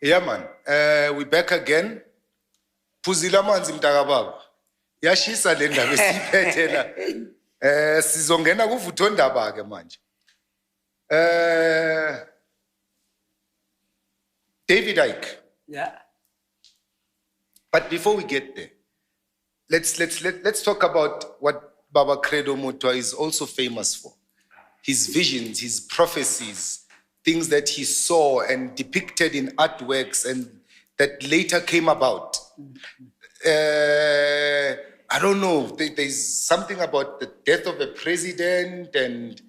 Yeah, man. We back again. Phuzila manzi mntaka baba. Yashisa le ndaba esiphethe la. Sizongena kuvutho ndaba ke manje. David Icke. Yeah. But before we get there, let's talk about what Baba Credo Mutwa is also famous for. His visions, his prophecies, things that he saw and depicted in artworks and that later came about. I don't know, there's something about the death of a president and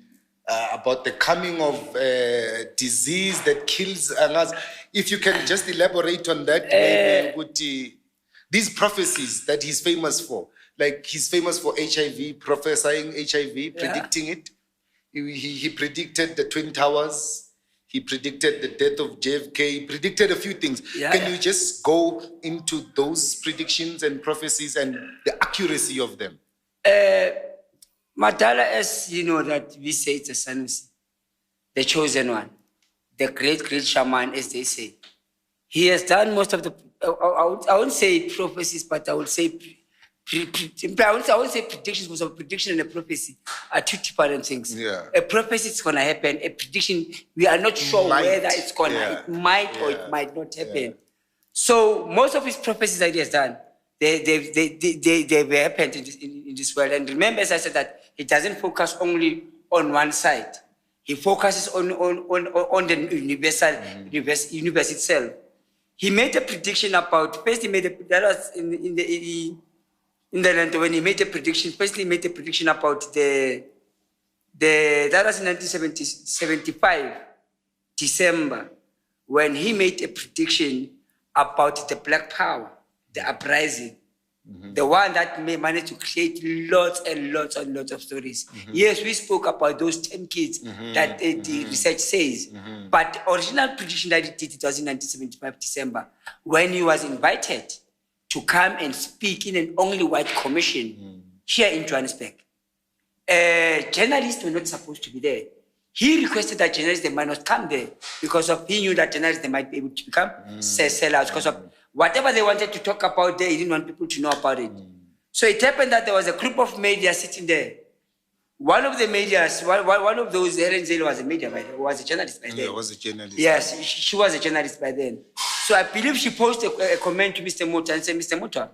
about the coming of a disease that kills us. If you can just elaborate on that, maybe these prophecies that he's famous for, like he's famous for HIV, prophesying HIV, predicting it. He predicted the Twin Towers. He predicted the death of JFK. He predicted a few things. Can you just go into those predictions and prophecies and the accuracy of them? Madala, as you know, that we say it's a supremacy, the chosen one, the great shaman, as they say. He has done most of the, I won't say prophecies, but I would say I won't say predictions, because a prediction and a prophecy are two different things. Yeah. A prophecy is going to happen. A prediction, we are not sure whether it's going to. It might or it might not happen. So most of his prophecies that he has done, they've happened in this world. And remember, as I said, that he doesn't focus only on one side. He focuses on the universe itself. He made a prediction about, first he made a, that was in the land when he made a prediction, first he made a prediction about that was in 1975, December, when he made a prediction about the Black Power, the uprising, the one that managed to create lots and lots and lots of stories. Yes, we spoke about those 10 kids that the research says, but the original prediction that he did, it was in 1975, December, when he was invited to come and speak in an only white commission here in Johannesburg. Journalists were not supposed to be there. He requested that journalists, they might not come there because he knew that journalists, they might be able to become sellouts because of whatever they wanted to talk about there, he didn't want people to know about it. So it happened that there was a group of media sitting there. One of the medias, one of those, Helen Zell was a media by then, was a journalist by then. Yeah, was a journalist. Yes, she was a journalist by then. So I believe she posted a comment to Mr. Mutwa and said, Mr. Mutwa,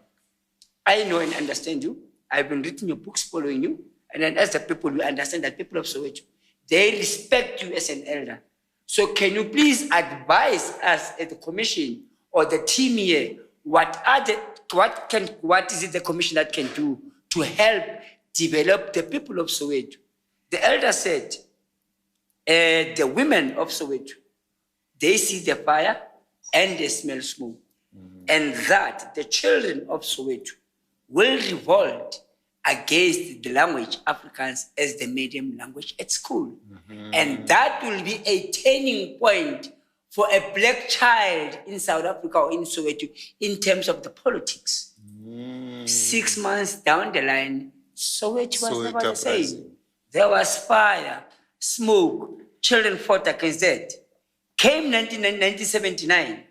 I know and understand you. I've been reading your books following you. And then as the people, we understand that people of Soweto, they respect you as an elder. So can you please advise us at the commission or the team here, what is it the commission that can do to help develop the people of Soweto? The elder said, the women of Soweto, they see the fire and they smell smoke. And that the children of Soweto will revolt against the language Afrikaans as the medium language at school. And that will be a turning point for a black child in South Africa or in Soweto in terms of the politics. 6 months down the line, Soweto was never the same. There was fire, smoke, children fought against that. Came 1979,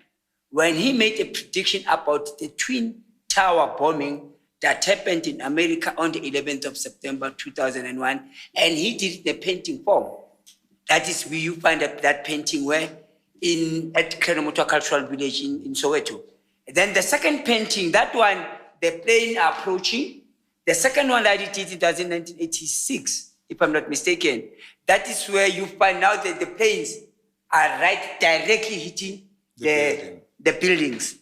when he made a prediction about the Twin Tower bombing that happened in America on the 11th of September 2001, and he did it in a painting form. That is where you find that painting where at Credo Mutwa Cultural Village in Soweto. Then the second painting, that one, the plane approaching. The second one that he did, it was in 1986, if I'm not mistaken. That is where you find out that the planes are right directly hitting the buildings.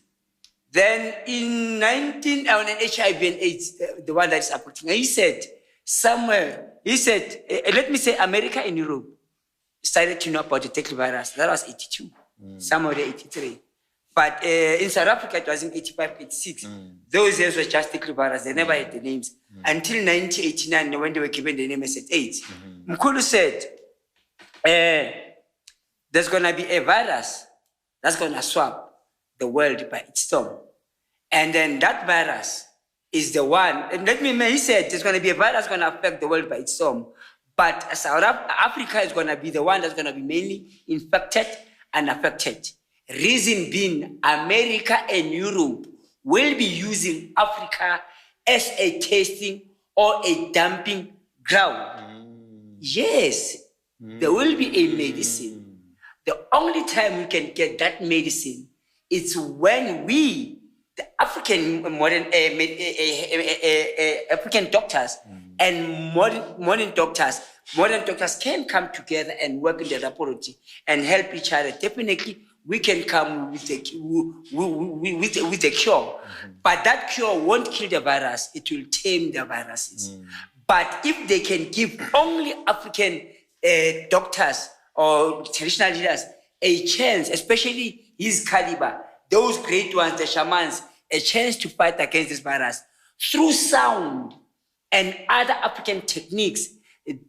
Then in HIV and AIDS, the one that is approaching, he said, let me say America and Europe started to know about the Tekle virus. That was 82, somewhere 83. But in South Africa, it was in 85, 86. Those years were just Tekle virus. They never had the names. Until 1989, when they were given the name as AIDS. Mkhulu said, there's going to be a virus that's going to swap the world by its storm. And then that virus is the one, and he said there's going to be a virus going to affect the world by its storm. But South Africa is going to be the one that's going to be mainly infected and affected. Reason being, America and Europe will be using Africa as a testing or a dumping ground. Yes, there will be a medicine. The only time we can get that medicine is when we, the African modern African doctors and modern doctors can come together and work in the laboratory and help each other. Definitely, we can come with a cure, but that cure won't kill the virus. It will tame the viruses. But if they can give only African doctors or traditional leaders a chance, especially his caliber, those great ones, the shamans, a chance to fight against this virus through sound and other African techniques,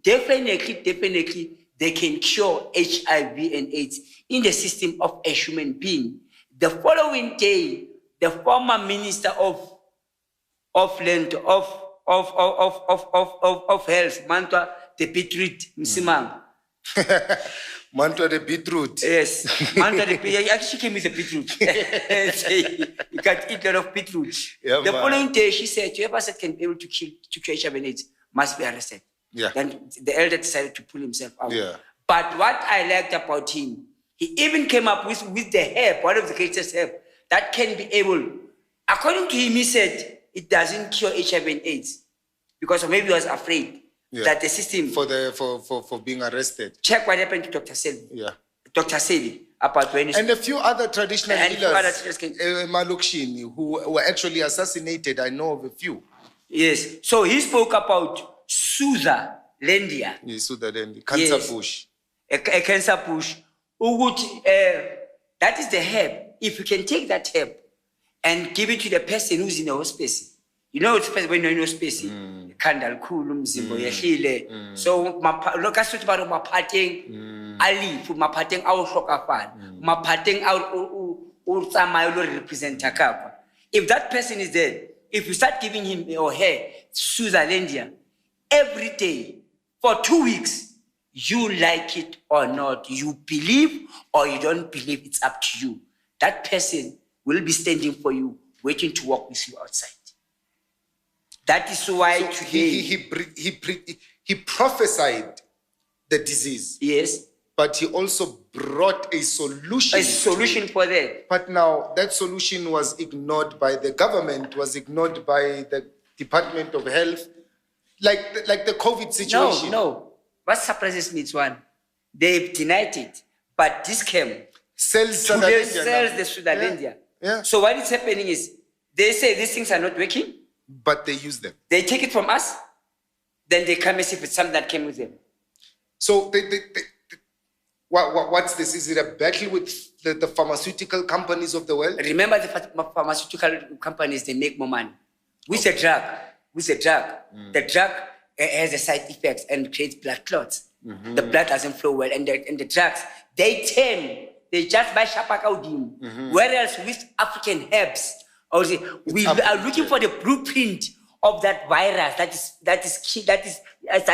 definitely they can cure HIV and AIDS in the system of a human being. The following day, the former minister of health, Mantwa the Beetroot Msimang. Mantua the beetroot. Yes, Mantwa the Beetroot. Actually, came with a beetroot. You can't eat a lot of beetroot. Yeah, the man. following day, she said, whoever said can be able to cure HIV and AIDS must be arrested. Yeah. Then the elder decided to pull himself out. Yeah. But what I liked about him, he even came up with the herb, one of the greatest herb, that can be able, according to him, he said it doesn't cure HIV and AIDS because maybe he was afraid that the system for being arrested. Check what happened to Dr. Selby. Yeah. Dr. Selby about when And a few other traditional And few other leaders, traditional- Malukshini, who were actually assassinated. I know of a few. Yes. So he spoke about Suza Lendia. Yes, so that then the cancer Yes. bush. A cancer push. That is the herb. If you can take that herb and give it to the person who's in the hospice, you know it's when you're in hospice, kandal kulum zimbo yehile. So lokasuthi baro maphateng alifu maphateng a o hlokafala maphateng a o tsamaya lo representa kapa. If that person is dead, if you start giving him or her Suzalendia every day for 2 weeks, you like it or not, you believe or you don't believe, it's up to you. That person will be standing for you, waiting to walk with you outside. That is why So today, he prophesied the disease, yes, but he also brought a solution. a solution for that. But now that solution was ignored by the government, was ignored by the Department of Health, like the COVID situation. No. What surprises me is one, they've denied it, but this came. Sells Today Sudalendia sells now. the Sudalendia. Yeah. So what is happening is, they say these things are not working, But they use them. they take it from us, then they come as if it's something that came with them. So what's this? Is it a battle with the pharmaceutical companies of the world? Remember the pharmaceutical companies, they make more money. With the drug, the drug has a side effects and creates blood clots. The blood doesn't flow well, and the drugs, they just buy shapakaudim. Whereas with African herbs, we are looking for the blueprint of that virus that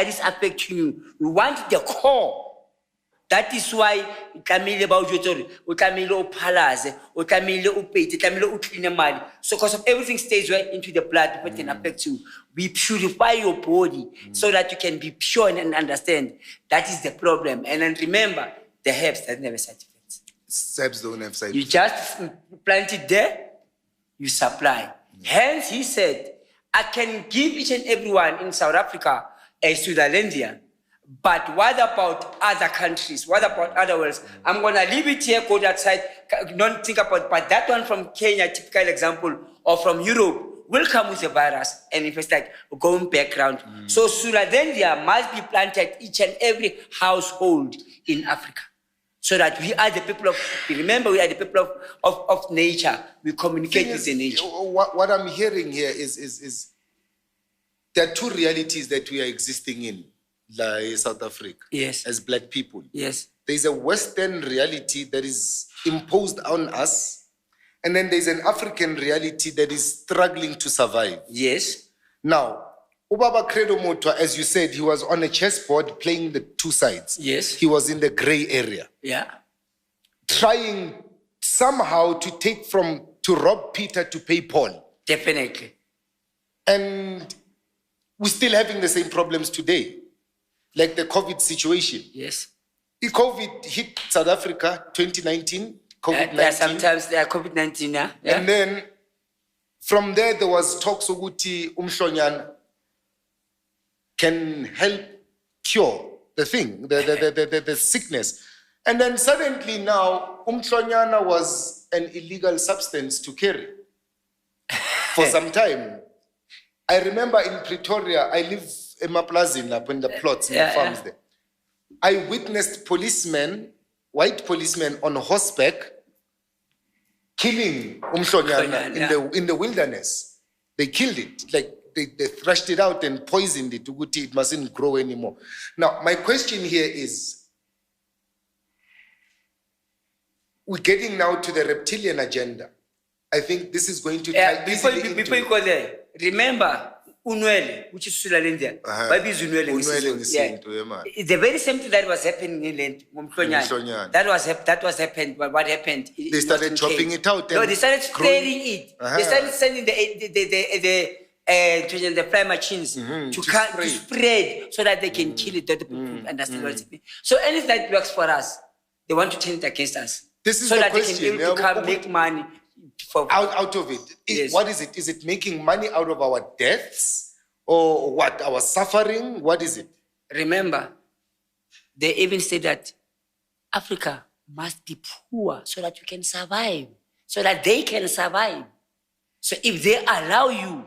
is affecting you. We want the core. That is why so because of everything stays right into the blood, but can affect you. We purify your body so that you can be pure and understand. That is the problem. And then remember, the herbs doesn't have a side effects. Herbs don't have side You effects. just plant it there, you supply. Hence, he said, I can give each and everyone in South Africa a Sudalendia. But what about other countries? What about other worlds? I'm going to leave it here, go outside, don't think about, but that one from Kenya, typical example, or from Europe, will come with a virus, and if it's like going background. So Sudalendia must be planted each and every household in Africa. So that we are the people of, remember, we are the people of nature. We communicate with the nature. What I'm hearing here is there are two realities that we are existing in, like South Africa, Yes. as black people. Yes. There's a Western reality that is imposed on us, and then there's an African reality that is struggling to survive. Yes. Now, Ubaba Credo Motwa, as you said, he was on a chessboard playing the two sides. Yes. He was in the gray area, Yeah. trying somehow to rob Peter to pay Paul. Definitely. And we're still having the same problems today, like the COVID situation. Yes. The COVID hit South Africa 2019, COVID-19. Sometimes there are COVID-19, yeah. And then from there was talks ukuthi umhlonyana can help cure the thing, the sickness. And then suddenly now, umhlonyana was an illegal substance to carry for some time. I remember in Pretoria, I live in Maplazin, up in the plots, in the farms there. I witnessed policemen, white policemen on horseback, killing umhlonyana in the wilderness. They killed it, like they thrashed it out and poisoned it. It mustn't grow anymore. Now, my question here is, we're getting now to the reptilian agenda. I think this is going to tie easily before you go there, remember Unwele, which is Sulalindia. The very same thing that was happening in Land. That was happened. But what happened? They started chopping it out. No, they started spraying it. They started sending the fly machines to spread so that they can kill it. That the people understand what it means. So anything that works for us, they want to turn it against us. This is so the that question. They can be able to come make money. Out of it. Yes. What is it? Is it making money out of our deaths? Or what? Our suffering? What is it? Remember, they even say that Africa must be poor so that you can survive, so that they can survive. So if they allow you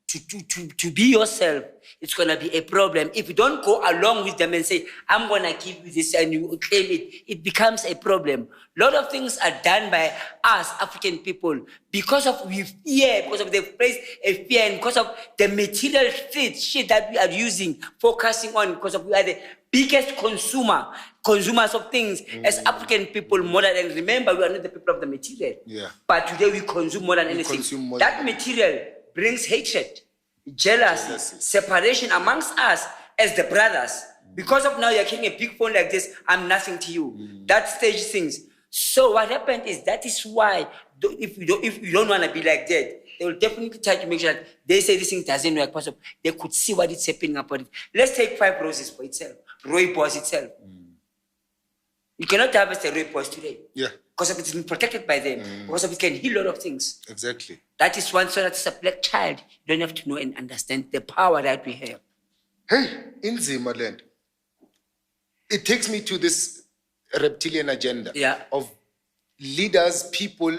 to be yourself, it's going to be a problem. If you don't go along with them and say, I'm going to give you this and you claim it, it becomes a problem. A lot of things are done by us, African people, because of we fear, because of the place of fear, and because of the material shit that we are using, focusing on, because of we are the biggest consumers of things as African people more than, and remember, we are not the people of the material. Yeah. But today we consume more than anything. That material brings hatred, jealousy, separation amongst us as the brothers. Because of now you're carrying a big phone like this, I'm nothing to you. That stage things. So what happened is that is why if you don't want to be like that, they will definitely try to make sure that they say this thing doesn't work possible. They could see what is happening about it. Let's take 5 roses for itself. Rooibos itself. You cannot harvest a rooibos today. Yeah. Because of it's been protected by them. Because of it can heal a lot of things. Exactly. That is one, so that as a black child, you don't have to know and understand the power that we have. Hey, in Zimaland, it takes me to this reptilian agenda of leaders, people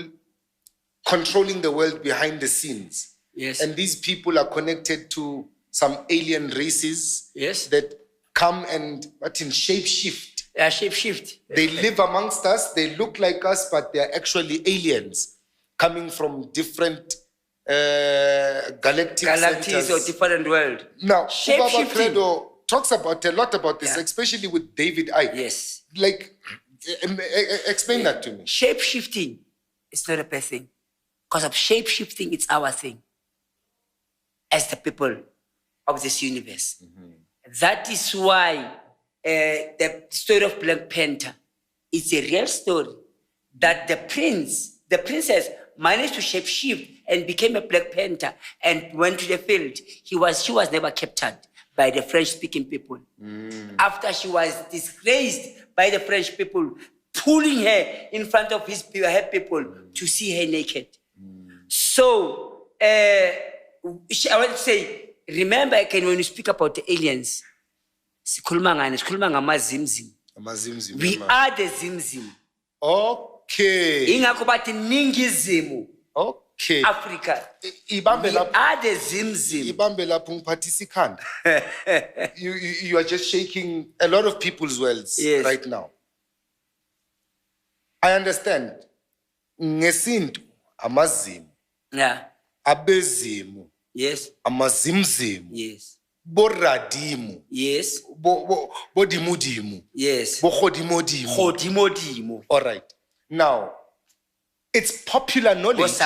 controlling the world behind the scenes. Yes. And these people are connected to some alien races that come and shape shift. Shape shift. They live amongst us, they look like us, but they're actually aliens coming from different galactic centers. Or different world. Now, Ubaba Credo talks a lot about this, especially with David Icke. Yes. Like, explain that to me. Shape shifting is not a bad thing. Because of shape shifting, it's our thing. As the people of this universe. That is why the story of Black Panther is a real story. That the princess managed to shape shift and became a Black Panther and went to the field. She was never captured by the French-speaking people. After she was disgraced by the French people, pulling her in front of her people to see her naked. So, I want to say, remember again when you speak about the aliens, we are the Zimzim. Okay. Okay. Africa. We are the Zimzim. You are just shaking a lot of people's worlds right now. I understand. Ngesintu amazim. Yeah. Abezimu. Yes. Amazimzimu. Yes. Boradimu. Yes. Bodimudimu. Yes. Bohodimodimu. All right. Now, it's popular knowledge.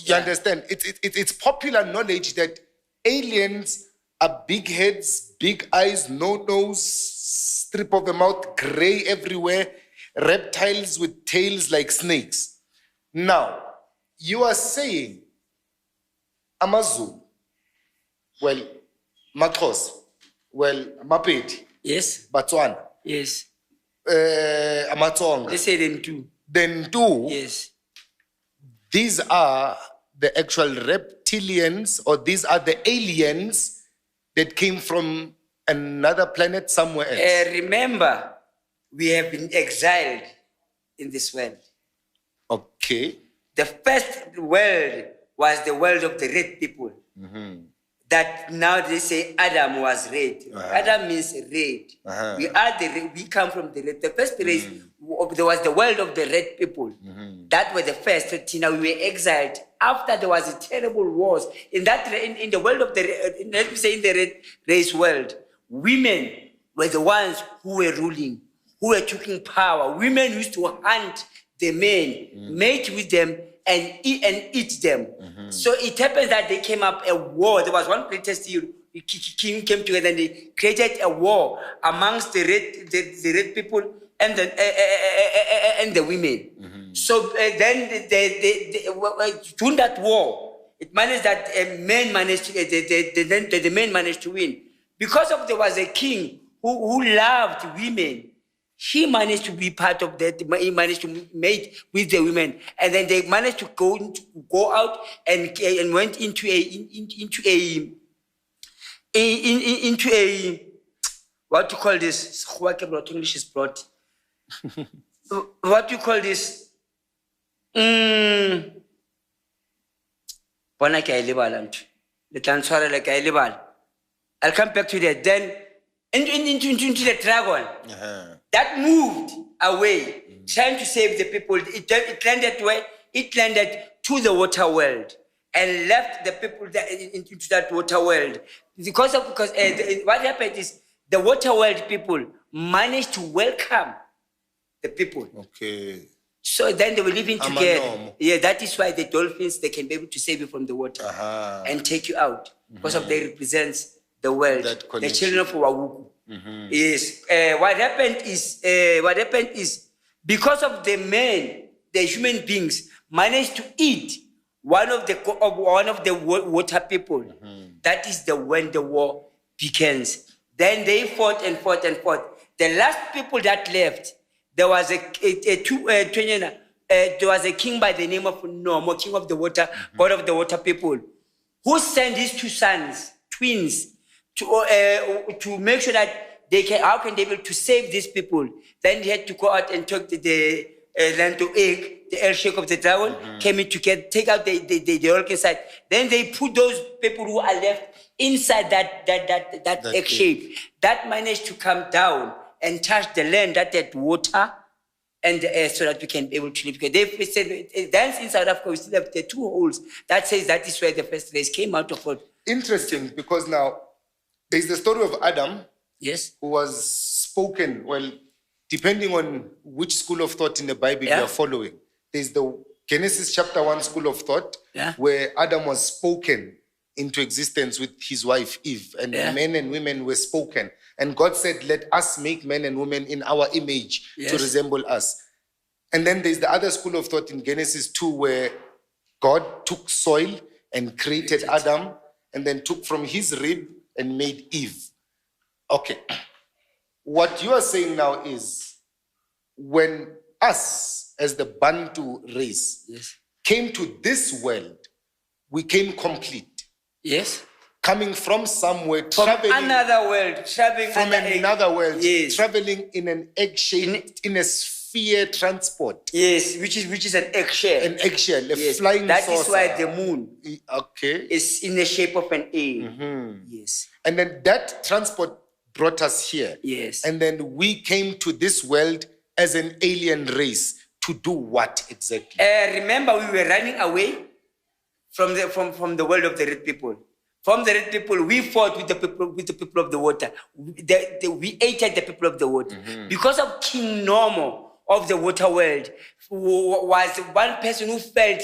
You understand? It's popular knowledge that aliens are big heads, big eyes, no nose, strip of the mouth, gray everywhere, reptiles with tails like snakes. Now, you are saying Amazulu, well, Maxhosa, well, Mapedi, Yes. Botswana, Yes. Amatsonga. They say them too. Then two, Yes. these are the actual reptilians, or these are the aliens that came from another planet somewhere else. Remember, we have been exiled in this world. Okay. The first world was the world of the red people. That now they say Adam was red. Adam means red. We come from the red. The first place there was the world of the red people. That was the first. Now we were exiled after there was a terrible wars in that in the world of the let me say in the red race world. Women were the ones who were ruling, who were taking power. Women used to hunt the men, mate with them, and eat them. So it happens that they came up a war. There was one greatest king came together and they created a war amongst the red people and the women. So then during that war, it managed that men managed to, the men managed to win because of there was a king who loved women. He managed to be part of that. He managed to mate with the women, and then they managed to go out and went into a what you call this? English is brought. What you call this? I'll come back to that. Then into the dragon. That moved away, trying to save the people. It landed where? It landed to the water world and left the people into that water world. Because what happened is the water world people managed to welcome the people. Okay. So then they were living together. Yeah, that is why the dolphins, they can be able to save you from the water and take you out because of they represents the world, the children of Wawuku. Yes. What happened is because of the men, the human beings managed to eat one of the water people. That is when the war begins. Then they fought and fought and fought. The last people that left, there was a king by the name of Nomo, king of the water, god of the water people, who sent his two sons, twins, to make sure that they can, how can they be able to save these people? Then they had to go out and talk to the land to egg, the air-shake of the dragon, came in to take out the orc inside. Then they put those people who are left inside that egg shape. That managed to come down and touch the land that had water and the air so that we can be able to live. Because they said, dance in South Africa, we still have the two holes. That says that is where the first race came out of. Interesting, because now there's the story of Adam. Yes. Who was spoken, well, depending on which school of thought in the Bible you are following. There's the Genesis chapter 1 school of thought, where Adam was spoken into existence with his wife Eve, and men and women were spoken. And God said, let us make men and women in our image to resemble us. And then there's the other school of thought in Genesis 2, where God took soil and created Adam, and then took from his rib and made Eve. Okay. What you are saying now is when us, as the Bantu race, came to this world, we came complete. Yes. Coming from somewhere, from traveling another world, traveling from another world, traveling in an egg shape, in a sphere transport. Yes, which is an eggshell. An eggshell, a flying that saucer. Is why the moon is in the shape of an egg. Yes. And then that transport brought us here. Yes. And then we came to this world as an alien race to do what exactly? Remember, we were running away from the world of the red people. From the red people, we fought with the people of the water. We hated the people of the water. Because of King Nomo of the water world, who was one person who felt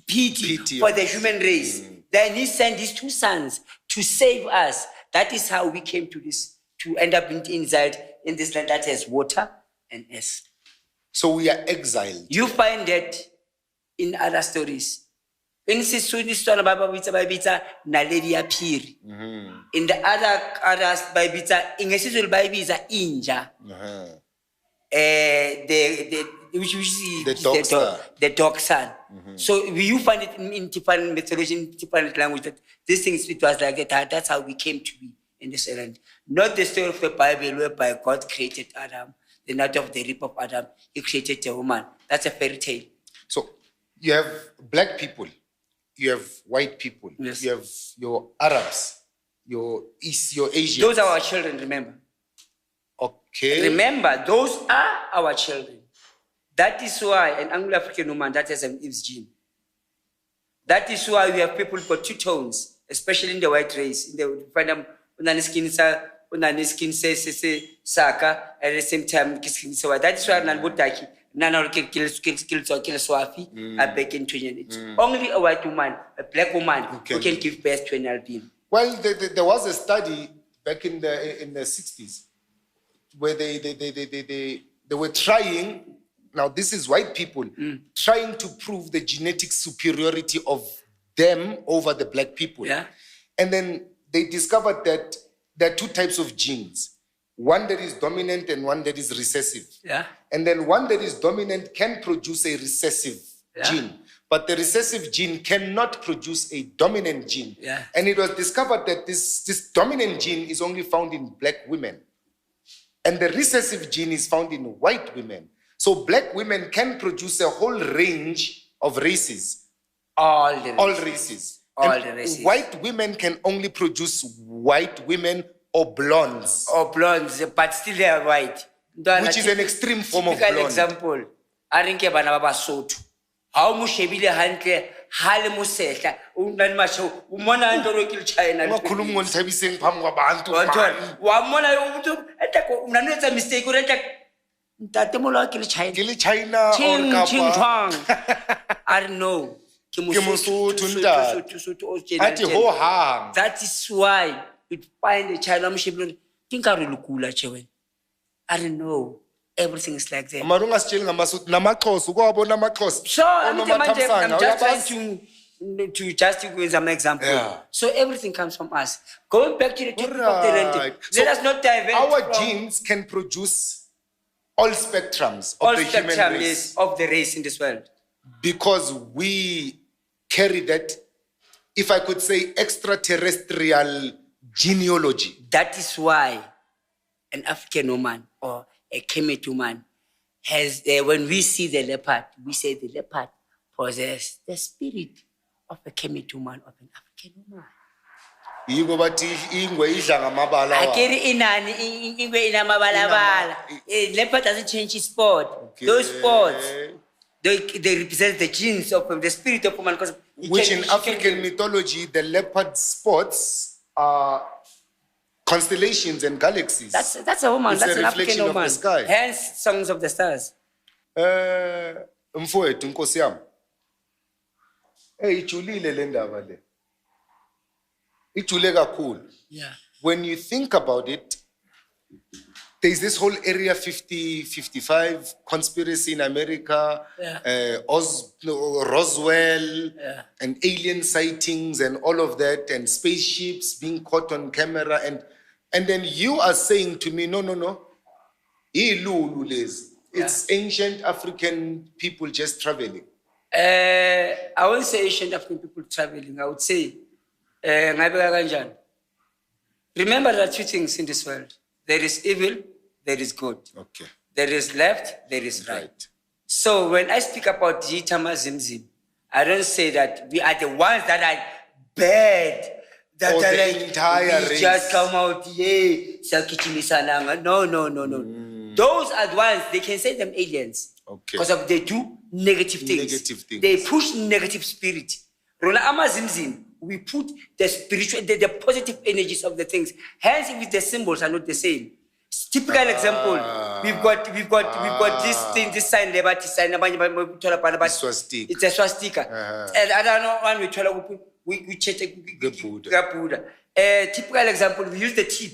pity for the human race. Then he sent his two sons to save us. That is how we came to this, to end up inside in this land that has water and air. So we are exiled. You find that in other stories. In Siswani Baba Babita Naledi Apiri. In the others Babita, in a Siswani Baby is a Inja. The dog son. So you find it in different mythology, in different language that this thing it was like that. That's how we came to be in this island. Not the story of the Bible whereby God created Adam, the night of the rib of Adam, he created a woman. That's a fairy tale. So you have black people, you have white people, yes. You have your Arabs, your Asians. Those are our children, remember. Okay. Remember, those are our children. That is why an Anglo-African woman that has an Eve's gene. That is why we have people for two tones, especially in the white race. You find them skin saka at the same time. So that is why Nalbutaki, Nana kill Swafi, are back in 20 Only a white woman, a black woman, who can give birth to an albino. Well, there was a study back in the 60s where they were trying. Now, this is white people trying to prove the genetic superiority of them over the black people. Yeah. And then they discovered that there are two types of genes. One that is dominant and one that is recessive. Yeah. And then one that is dominant can produce a recessive gene. But the recessive gene cannot produce a dominant gene. Yeah. And it was discovered that this dominant gene is only found in black women. And the recessive gene is found in white women. So black women can produce a whole range of races. All the races. White women can only produce white women or blondes. Or blondes, but still they are white. Which is an extreme form of blonde. Example, I think about Soto. How much she be the handle, Halimuseta, Undan Umana and Dorokil China. One mistake. China I don't know. That is why you find the China machine. Think I will cool at you. I don't know. Everything is like that. So I'm just trying to just give some example. Yeah. So everything comes from us. Going back to the topic of the renting. Let us not divert. Our genes can produce all spectrums of the human race. Of the race in this world. Because we carry that, if I could say, extraterrestrial genealogy. That is why an African woman or a Kemet woman has, when we see the leopard, we say the leopard possesses the spirit of a Kemet woman, of an African woman. Leopard doesn't change his sport. Okay. Those sports, they represent the genes of the spirit of woman. Which in African mythology, the leopard spots are constellations and galaxies. That's a woman. That's an African woman. Hence, songs of the stars. Mfowethu Nkosi yami. Ijulile le ndaba le. Ijule kakhulu. Yeah. When you think about it, there's this whole Area 50, 55 conspiracy in America, Roswell, and alien sightings and all of that, and spaceships being caught on camera. And then you are saying to me, no. It's ancient African people just traveling. I won't say ancient African people traveling. I would say, remember there are two things in this world. There is evil, there is good. Okay. There is left, there is right. So when I speak about Jitama Zimzim, I don't say that we are the ones that are bad. That or are the like, entire race. Just come out, No. Those are the ones, they can say them aliens. Okay. Because they do negative things. They push negative spirit. Rona Ama Zimzim, we put the spiritual, the positive energies of the things. Hence, if the symbols are not the same. Typical example, we've got this thing, this sign, liberty sign, swastika. It's a swastika. And I don't know when we check the Buddha. Typical example, we use the tip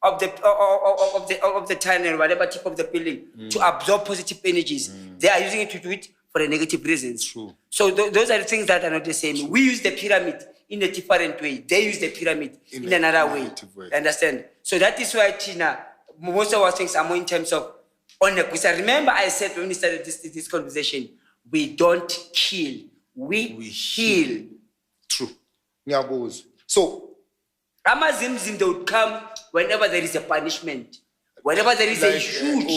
of the tunnel, whatever tip of the building, to absorb positive energies. They are using it to do it for the negative reasons. True. So those are the things that are not the same. We use the pyramid in a different way. They use the pyramid in another way. Understand? So that is why, Tina, most of our things are more in terms of on the because remember I said when we started this conversation, we don't kill, we heal. True. So Amazimzim, they would come whenever there is a punishment, whenever there is a huge.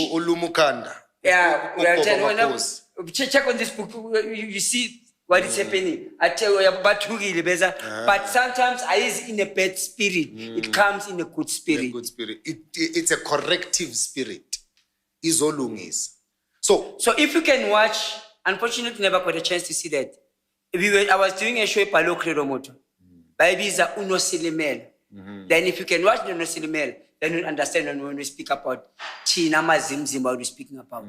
Yeah, check on this book. You see what is happening. I tell you about but sometimes I is in a bad spirit. It comes in a good spirit. It's a corrective spirit. So if you can watch, unfortunately, never got a chance to see that. I was doing a show Palo Credo Moto. Baby is a Uno Silimel. Then if you can watch the Uno Silimel, then you'll understand when we speak about Chinama Zimzim, what we're speaking about.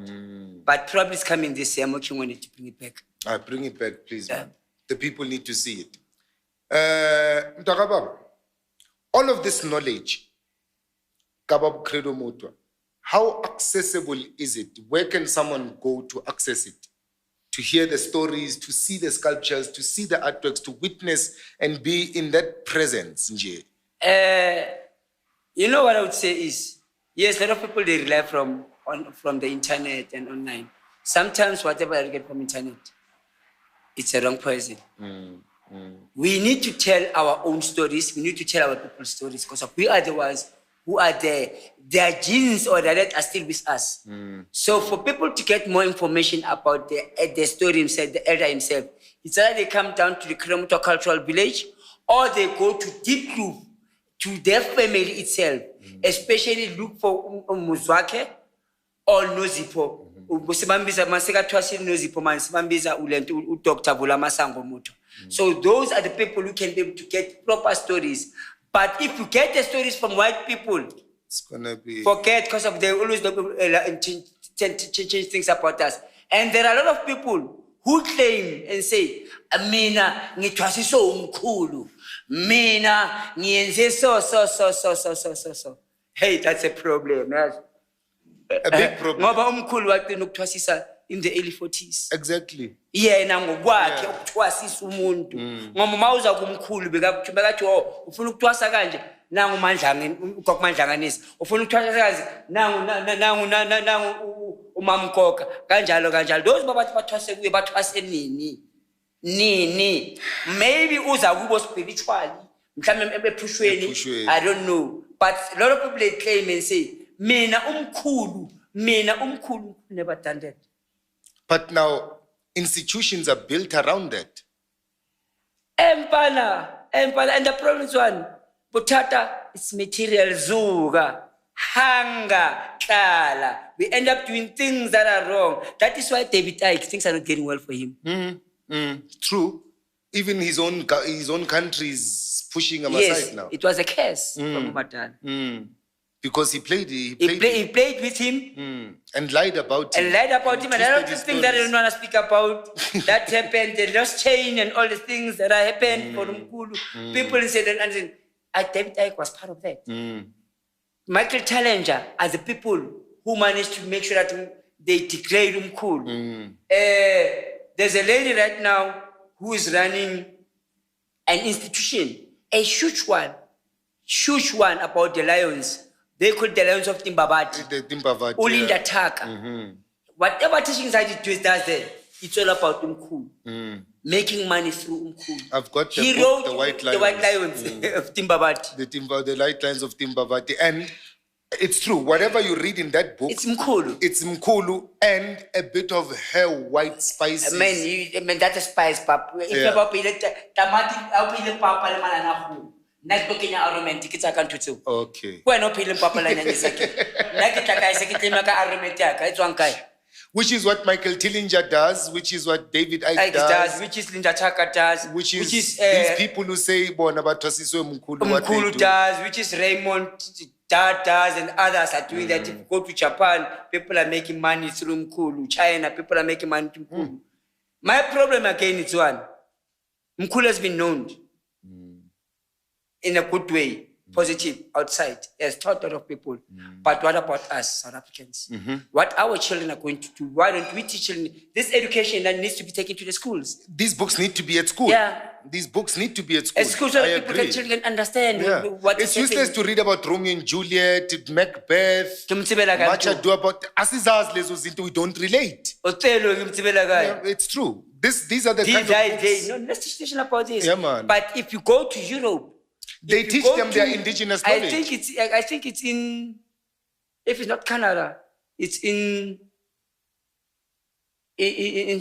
But probably it's coming this year. I'm working on it to bring it back. Bring it back, please. Yeah. The people need to see it. All of this knowledge, Kabab Credo Moto, how accessible is it? Where can someone go to access it? To hear the stories, to see the sculptures, to see the artworks, to witness and be in that presence. You know what I would say is, yes, a lot of people, they rely from the internet and online. Sometimes whatever I get from internet, it's a wrong person. We need to tell our own stories. We need to tell our people's stories because we are the ones who are there. Their genes or their death are still with us. So for people to get more information about the story himself, the elder himself, it's either they come down to the Kremoto Cultural Village or they go to Deep Groove, to their family itself, especially look for Muzwake or Nozipo. So those are the people who can be able to get proper stories. But if you get the stories from white people, it's gonna be forget because of they always change things about us. And there are a lot of people who claim and say, Mina ngitwasiso umkhulu. Mina ngiyenze so. Hey, that's a problem. A big problem. Ngoba umkhulu waqina ukuthwasisa in the early 40s. Exactly. Yena ngokwakhe ukuthwasisa umuntu. Ngoba mawuza kumkhulu bekathi ufuna ukuthwasa kanje nangu mandlangeni ugokumandlanganisa. Ufuna ukuthwasa kanje nangu umamkoka kanjalo. Those babathi bathwase kuye bathwase nini? Maybe uza kubo spiritually. Mhlawumbe ebephushweni. I don't know. But a lot of people they claim and say, mina umkhulu never done that. But now institutions are built around that. Empana, and the problem is one, Butata, it's material zuga, hunger, kala. We end up doing things that are wrong. That is why David Icke, things are not getting well for him. True. Even his own country is pushing him aside now. It was a curse from Matan. Because he played with him. And lied about him. And a lot of things that I don't want to speak about that happened, the lost chain and all the things that happened for Mkulu. People said, and David Icke was part of that. Michael Challenger are the people who managed to make sure that they degrade Mkulu. There's a lady right now who is running an institution, a huge one about the lions. They call the lions of Timbabati. The Timbabati. Ulinda Taka. Whatever teachings I does there, it's all about Mkulu. Making money through Mkulu. I've got the he book, wrote the White Lions of Timbabati. The White Lions of Timbabati. And it's true, whatever you read in that book, it's Mkulu. It's Mkulu and a bit of her white spices. Man, that's a spice, pap. If you have tamati, I'll be the papa. Next book in our romantic, it's a country too. Okay. We're not peeling papa line in a second. It's one guy. Which is what Michael Tillinger does, which is what David Icke does, which is Linda Chaka does, which is these people who say Mkulu does, which is Raymond Dad does, and others are doing that. If you go to Japan, people are making money through Mkulu. China, people are making money through Mkulu. My problem again is one. Mkulu has been known in a good way positive outside, has taught a lot of people. But what about us, South Africans? What our children are going to do? Why don't we teach children this education that needs to be taken to the schools? These books need to be at school. Yeah. These books need to be at school. At school, so I that people agree. can children understand Yeah. It's useless to read about Romeo and Juliet, Macbeth, much ado about Asizaz lezo zinto we don't relate. Yeah, it's true. These are the kind of books. No, let's teach them about this. Yeah, man. But if you go to Europe, They teach them their indigenous knowledge. I think it's in, if it's not Canada, it's in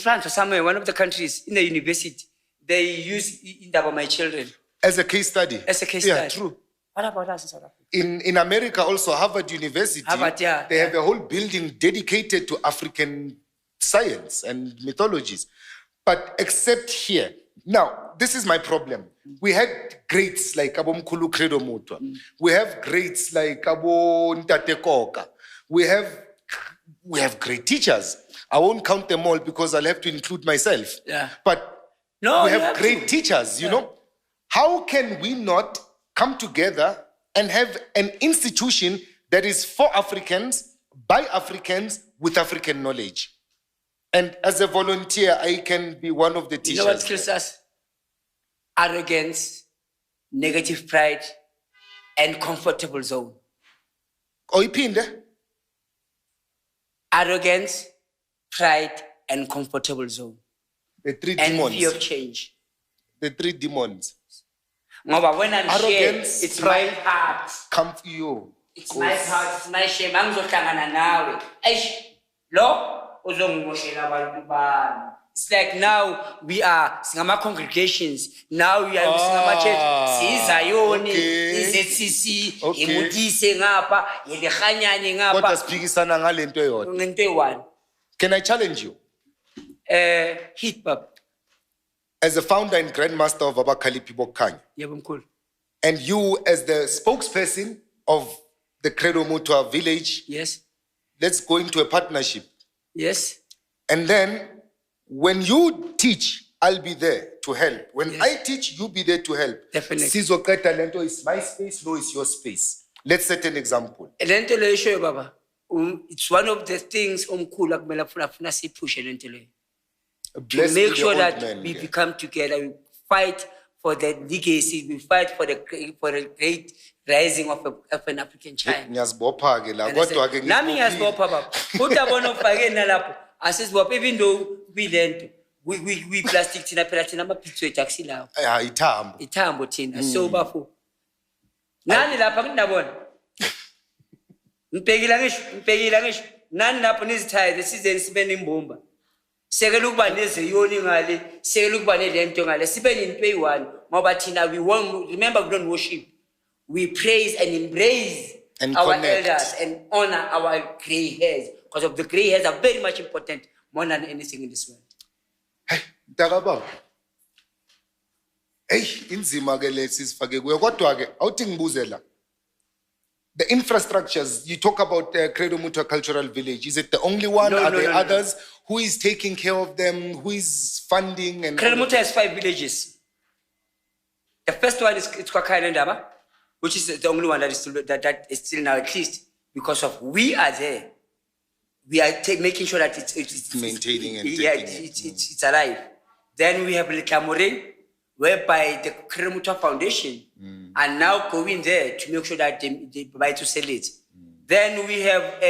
France or somewhere, one of the countries in the university. They use Indaba My Children As a case study. as a case Yeah, study. true. What about us in South Africa? In America also, Harvard University, Harvard, yeah, they have a whole building dedicated to African science and mythologies. But except here. Now, this is my problem. We had greats like Abo Mkhulu Credo Mutwa. We have greats like Abo Ntate Koka. We have great teachers. I won't count them all because I'll have to include myself. Yeah. But No, we you have have great to. teachers, you know. How can we not come together and have an institution that is for Africans, by Africans, with African knowledge? And as a volunteer, I can be one of the You teachers. know what kills us? Arrogance, negative pride, and comfortable zone. Oipinde? Arrogance, pride, and comfortable zone. The three And fear demons. of change. The three demons. Ngoba when I'm here, Arrogance, it's my pride, heart. Come for you. It's my heart, it's my shame. Angizohlangana nawe. Eish, lo uzongimoshela abantu bami. It's like now we are singama congregations. Now we are singama church. Sizayoni, izCC, Okay. imudise ngapha, yelehanyane Kodwa ngapha. siphikisana ngale nto eyodwa. Ngento eyi-one. Can I challenge you? Hit pap. As a founder and grandmaster of Abakalipi Bokhanya, Yebo mkhulu. and you as the spokesperson of the Credo Mutwa village, Yes. let's go into a partnership. Yes. And then when you teach, I'll be there to help. When Yes. I teach, you be there to help. Definitely. Sizoqeda lento is my space, no, it's your space. Let's set an example. Lento leyo eshoyo baba. It's one of the things omkhulu akumele afuna sipushe lento leyo. To Bless make the sure old that man, we yeah. become together, we fight for the legacy, we fight for the great rising of an African child. Ngiyazibopha-ke la, And I said, kodwa-ke nami ngiyazibopha baba. Uthi abona ufake nalapho. Asizibopha even though kuyilento. We plastic thina phela thina amapizza ethu akusilawo. Ah, ithambo. Ithambo thina. So bafo. Nani lapha kunabona? Ngibhekile ngisho. Nani lapho nizithaye lesizeni sibe nimbumba. Sekela ukuba nezeyoni ngale, sekela ukuba nelento ngale. Sibe into eyi-one ngoba thina we won't remember we don't worship. We praise and embrace And our connect. elders and honor our grey hairs because of the grey hairs are very much important more than anything in this world. Hey, Mntakababa. Hey, inzima-ke le sisifake kuyo. Kodwa-ke, awuthi ngibuze la. The infrastructures, you talk about the Credo Mutwa Cultural Village. Is it the only one? No, Are no, there no, no. others? Who is taking care of them? Who is funding? And Credo Mutwa has 5 villages. The first one is Kwakai and Daba, which is the only one that is still now at least because of we are there. We are making sure that it's Maintaining and yeah, taking it. it's alive. Then we have Lekamore, whereby the Credo Mutwa Foundation are now going there to make sure that they provide to sell it. Then we have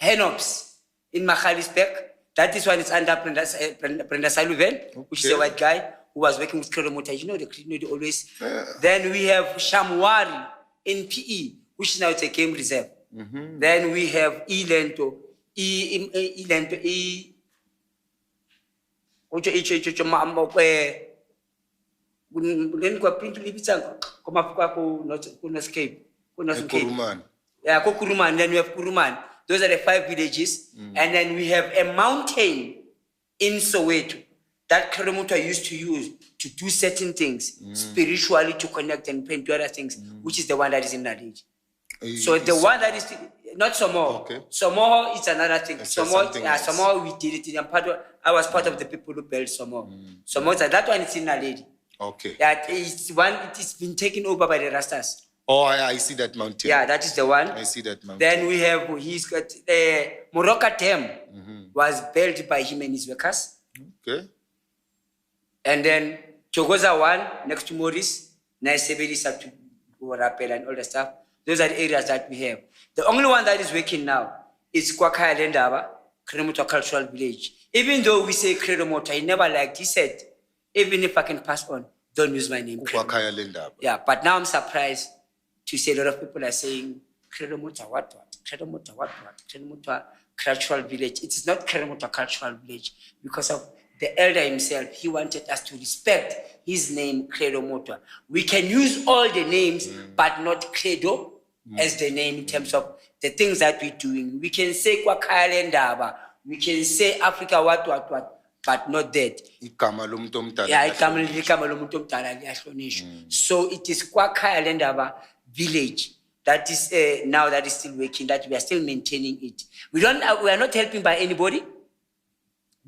Henops in Magaliesberg. That is one is under Brenda Sullivan, which is a white guy who was working with Credo Mutwa. You know, they always. Then we have Shamwari in PE, which is now it's a game reserve. Then we have Ilento, Kurumani. Yeah, Kuruman, then we have Kuruman. Those are the 5 villages. And then we have a mountain in Soweto that Credo Mutwa used to use to do certain things, spiritually to connect and pray to other things, which is the one that is in Naledi. So the one that is not Somoho. Okay. Somoho is another thing. It's Somoho, something else. Somoho we did it. I was part of the people who built Somoho. Somoho, that one is in Naledi. Okay. That is one, it has been taken over by the Rastas. Oh, I see that mountain. Yeah, that is the one. I see that mountain. Then we have, he's got, Moroka Dam was built by him and his workers. Okay. And then Chogoza 1, next to Morris, Naisebedi up to Rapel and all the stuff. Those are the areas that we have. The only one that is working now is Kwakaya Lendaba, Kredomota Cultural Village. Even though we say Kredomota, he never liked, he said, even if I can pass on, don't use my name. Kwakaya Lendaba. Yeah, but now I'm surprised to see a lot of people are saying, Kredomota what? Kredomota what? Kredomota Cultural Village. It is not Kredomota Cultural Village because of the elder himself. He wanted us to respect his name, Kredomota. We can use all the names, but not Credo as the name in terms of the things that we're doing. We can say Kwakaya Lendaba. We can say Africa what, but not that. Yeah, so it is Kwakaya Lendaba village that is now that is still working, that we are still maintaining it. We are not helping by anybody.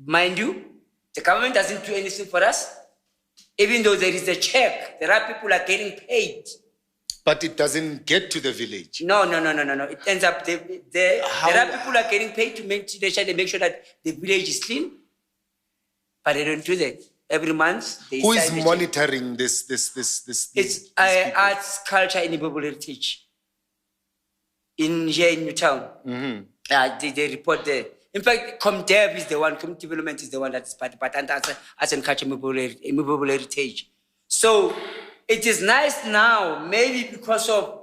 Mind you, the government doesn't do anything for us. Even though there is a check, there are people are getting paid. But it doesn't get to the village. No. It ends up there are people who are getting paid to make sure that the village is clean. But they don't do that. Every month they Who is monitoring this? It's arts, culture, and immovable heritage. Here in Newtown. They report there. In fact, ComDev is the one, community development is the one that's part and arts and culture, immovable heritage. So it is nice now, maybe because of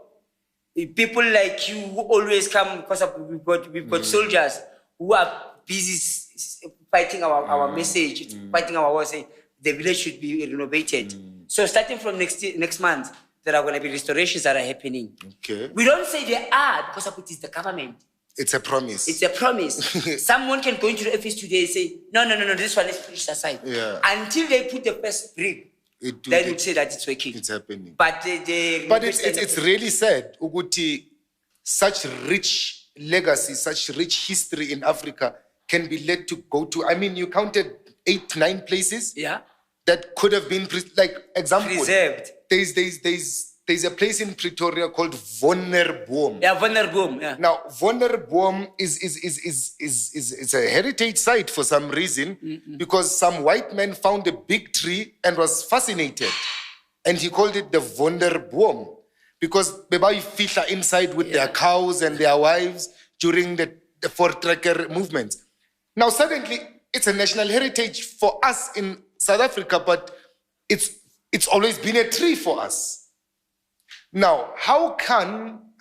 people like you who always come, because of we've got soldiers who are busy fighting our message, fighting our war, saying the village should be renovated. So starting from next month, there are going to be restorations that are happening. Okay. We don't say they are because of it is the government. It's a promise. It's a promise. Someone can go into the office today and say, no, this one is pushed aside. Yeah. Until they put the first brick, then we'd say that it's working. It's happening. But it's really sad, Uguti, such rich legacy, such rich history in Africa can be led to go to, I mean, you counted 8, 9 places that could have been, example. Preserved. There's a place in Pretoria called Wonderboom. Yeah, Wonderboom. Yeah. Now, Wonderboom is a heritage site for some reason because some white man found a big tree and was fascinated. And he called it the Wonderboom because Bebai fish are inside with their cows and their wives during the four-tracker movements. Now, suddenly, it's a national heritage for us in South Africa, but it's always been a tree for us. Now, how come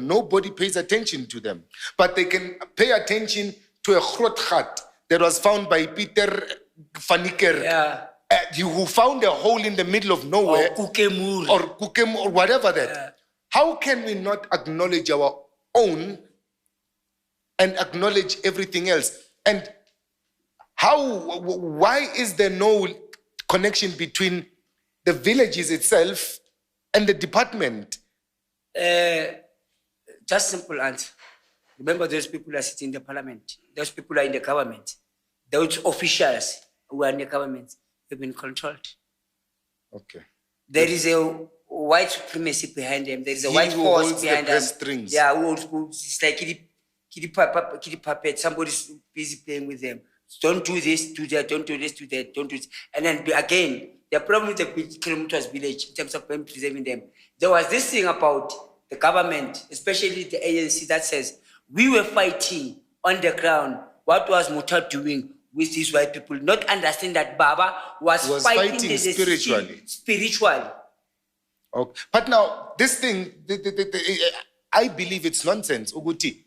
nobody pays attention to them, but they can pay attention to a grotgat that was found by Peter van Niekerk, who found a hole in the middle of nowhere, or Kukemur, or whatever that. Yeah. How can we not acknowledge our own and acknowledge everything else? And why is there no connection between the villages itself and the department? Just simple answer. Remember, those people are sitting in the parliament. Those people are in the government. Those officials who are in the government have been controlled. Okay. There is a white supremacy behind them. There is a white force behind them. Strings. Yeah, it's like kitty puppet. Somebody's busy playing with them. Don't do this, do that, don't do this, do that, don't do this. And then again, the problem with the Kilometers village in terms of preserving them, there was this thing about the government, especially the ANC, that says, we were fighting on the ground. What was Muta doing with these white people? Not understanding that Baba was fighting spiritually. Okay. But now, this thing, I believe it's nonsense. Uguti,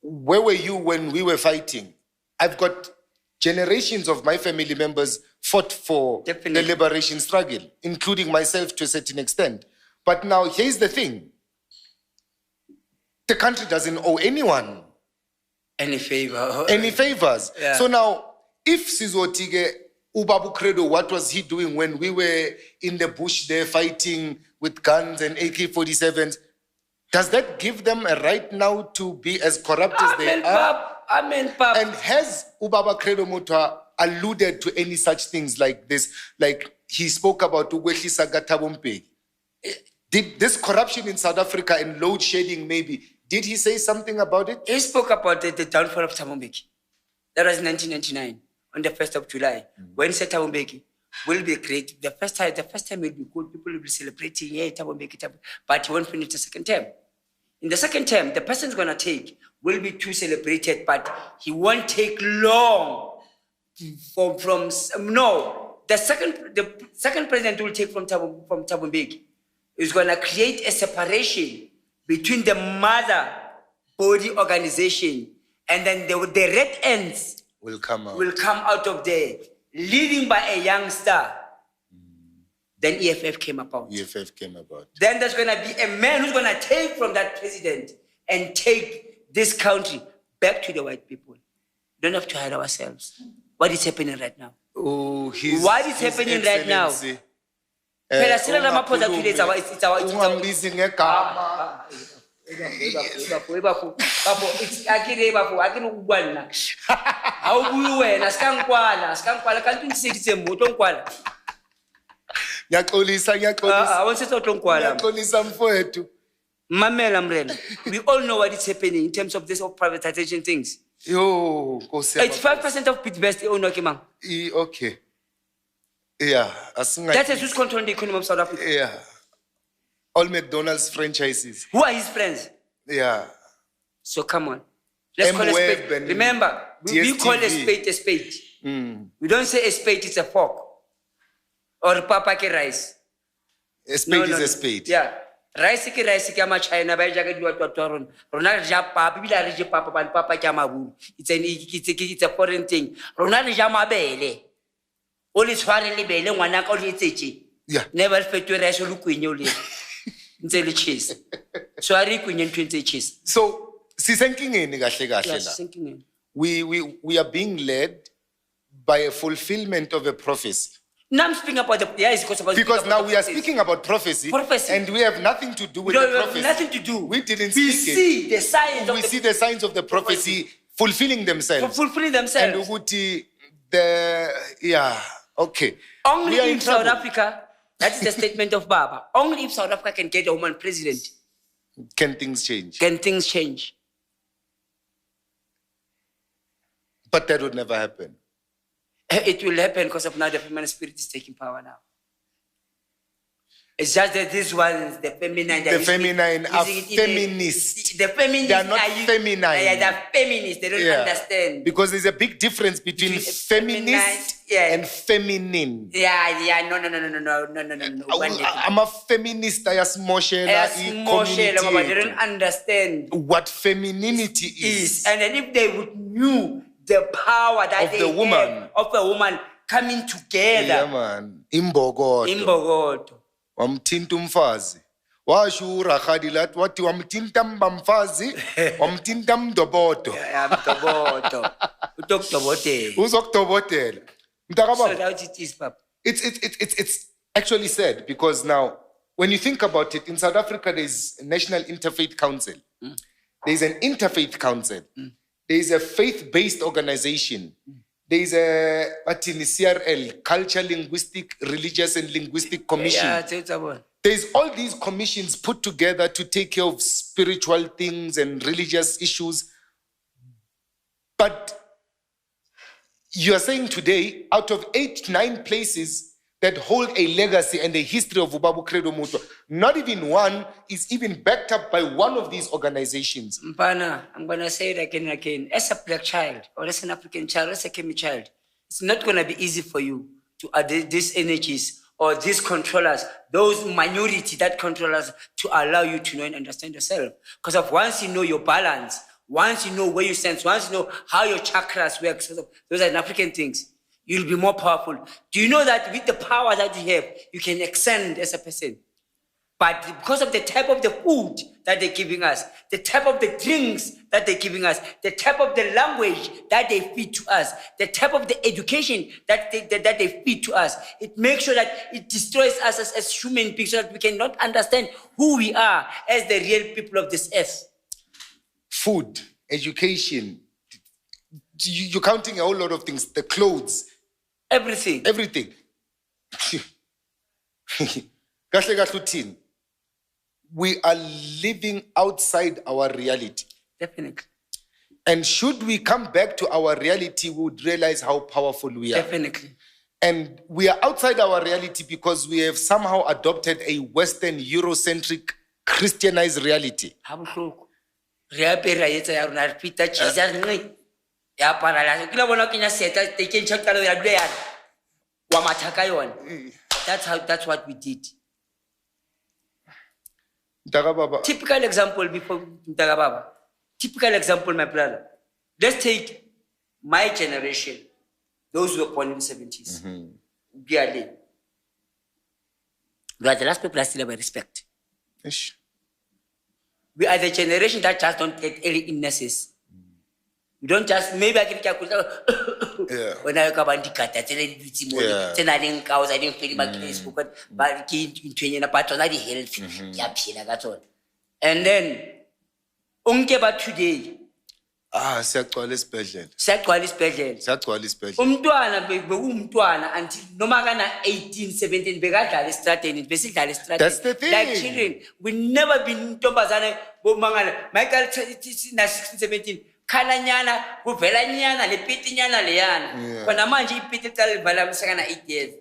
where were you when we were fighting? I've got generations of my family members fought for the liberation struggle, including myself to a certain extent. But now, here's the thing. The country doesn't owe anyone any favors. Yeah. So now, if Sizotige, Ubabu Credo, what was he doing when we were in the bush there fighting with guns and AK-47s? Does that give them a right now to be as corrupt as they are? Amen, Papa. And has Ubaba Credo Mutwa alluded to any such things like this? Like he spoke about Ugwehlisa Thabo Mbeki. Did this corruption in South Africa and load shedding maybe, did he say something about it? He spoke about the downfall of Thabo Mbeki. That was 1999, on the 1st of July, when he said Thabo Mbeki will be great. The first time will be good, people will be celebrating, yeah, Thabo Mbeki, but he won't finish the second term. In the second term, the person's gonna take will be too celebrated, but he won't take long the second president will take from Thabo Mbeki is gonna create a separation between the mother body organization and then the red ends Will come out of there, leading by a youngster. Then EFF came about. Then there's gonna be a man who's gonna take from that president and take this country back to the white people. Don't have to hide ourselves. What is happening right now? Oh, what is happening right now? Phela sila Ramaphosa today it's our it's akire bafu akino kubwana awubuyi wena sikankwala kanti ungisitse moto nkwala ngiyaxolisa awonsitse otonkwala ngiyaxolisa mfowethu mamela mrena. We all know what is happening in terms of this of privatization things. Yo, Nkosi. 85% of Pitbest own Okimang. Okay. Yeah, that is who's controlling the economy of South Africa. Yeah. All McDonald's franchises. Who are his friends? Yeah. So come on. Let's call a spade. Remember, we call a spade a spade. We don't say a spade is a fork. Or papa ke rice. A spade is a spade. Yeah. Rice ke ama China ba jaga diwa totoron. Rona ja papa bila re je papa ban papa ke amabu. It's a foreign thing. Rona re ja mabele. Only tshware le bele ngwana ka o le tsetse. Yeah. Never fetwe rice lu kwenye le. Ntse le cheese. So ari kwenye ntwe cheese. So sisenkingeni kahle la. We are being led by a fulfillment of a prophecy. Now I'm speaking about because now we are speaking about prophecy, and we have nothing to do with the prophecy. Nothing to do. We didn't we speak see it. The signs we see the signs of the prophecy fulfilling themselves. And okay. Only if South Africa, that's the statement of Baba. Only if South Africa can get a woman president, can things change. But that would never happen. It will happen because of now the feminine spirit is taking power now. It's just that these ones, the feminine are feminists. The feminists they are not feminine. They're feminists. They don't understand. Because there's a big difference between feminist and feminine. No. I'm a feminist. They don't understand what femininity is. And then if they would knew the power that of a woman coming together. Yeah, man. Imbogodo. Wamthinta umfazi. Washo uragadi lathi wathi wamthinta mbamfazi, wamthinta mdobodo. Mdobodo. Utokudobotela. Uzokudobotela. So that it is, Papa. It's actually sad because now when you think about it, in South Africa there's a National Interfaith Council. There's an Interfaith Council. There's a faith-based organization. There's a CRL, Culture, Linguistic, Religious and Linguistic Commission. There's all these commissions put together to take care of spiritual things and religious issues. But you are saying today, out of 8-9 places that hold a legacy and a history of Ubabu Credo Mutwa, not even one is even backed up by one of these organizations. Mpana, I'm going to say it again and again. As a black child, or as an African child, as a Kemi child, it's not going to be easy for you to add these energies or these controllers, those minority that controllers, to allow you to know and understand yourself. Because of once you know your balance, once you know where you stand, once you know how your chakras work, so those are African things, you'll be more powerful. Do you know that with the power that you have, you can ascend as a person? But because of the type of the food that they're giving us, the type of the drinks that they're giving us, the type of the language that they feed to us, the type of the education that they feed to us, it makes sure that it destroys us as human beings so that we cannot understand who we are as the real people of this earth. Food, education, you're counting a whole lot of things. The clothes, Everything. everything. Kahle kahle uthini? We are living outside our reality. Definitely. And should we come back to our reality, we would realize how powerful we are. Definitely. And we are outside our reality because we have somehow adopted a Western Eurocentric Christianized reality. Ha bohloko. Re apere ra etsa ya rona re fita Jesus nne. Ya parala. Ke la bona ke nya seta tekeng tshakalo ya dule ya. Wa mathaka yona. That's what we did. Mtaka baba. Typical example before Mtaka Baba. Typical example, my brother. Let's take my generation. Those who were born in the 70s. We are the last people that still have respect. Ish. We are the generation that just don't get early illnesses. We don't just, maybe I can calculate. Yeah. When I come and cut that, I didn't cause, I didn't feel my case, but in 20 patron, I did health. And then, but today, Siyagcwala esibhedlela. siyagcwala isibhedlela. Siyagcwala esibhedlela. Umntwana bekumntwana until noma kana 18 17 bekadlala estradeni besidlala estradeni. That's the thing. Like children, we never been ntombazana bomangala. Michael na 16 17 khana nyana kuvela nyana lepiti nyana leyana. Kona manje ipiti cala livala msakana 8 years.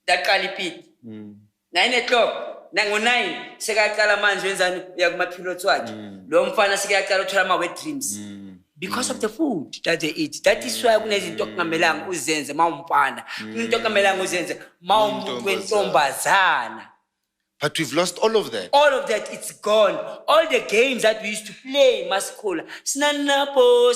Daqala ipiti. 9 o'clock. Nango-9 sekaqala manje wenzani uya kuma-pilots wakhe lo mfana sekayaqala uthola ama-wet dreams because of the food that they eat. That is why kunezinto okungamelanga uzenze ma umfana, kunezinto okungamelanga uzenze ma umuntu wentombazana. But we've lost all of that. All of that, it's gone. All the games that we used to play, masikhola, sinanapo,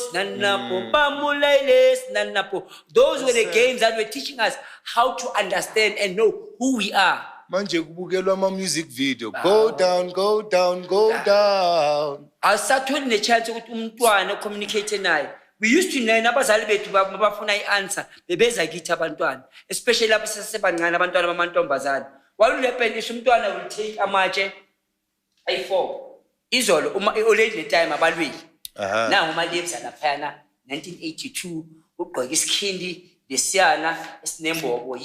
pamulaile, sinanapo. Those were the games that were teaching us how to understand and know who we are. Manje kubukelwa ama-music video. Go down, go down, go down. Awusatholi ne-chance ukuthi umntwana communicate naye. We used to know abazali bethu bafuna i-answer bebeza kithi abantwana, especially lapho sesebancane abantwana bamantombazane. Walulependisha umntwana will take amatshe ayi-4. Izolo already le time abalweli. Nangu uMalebza laphayana 1982 ugqoke isikhindi lesiyana esinembobo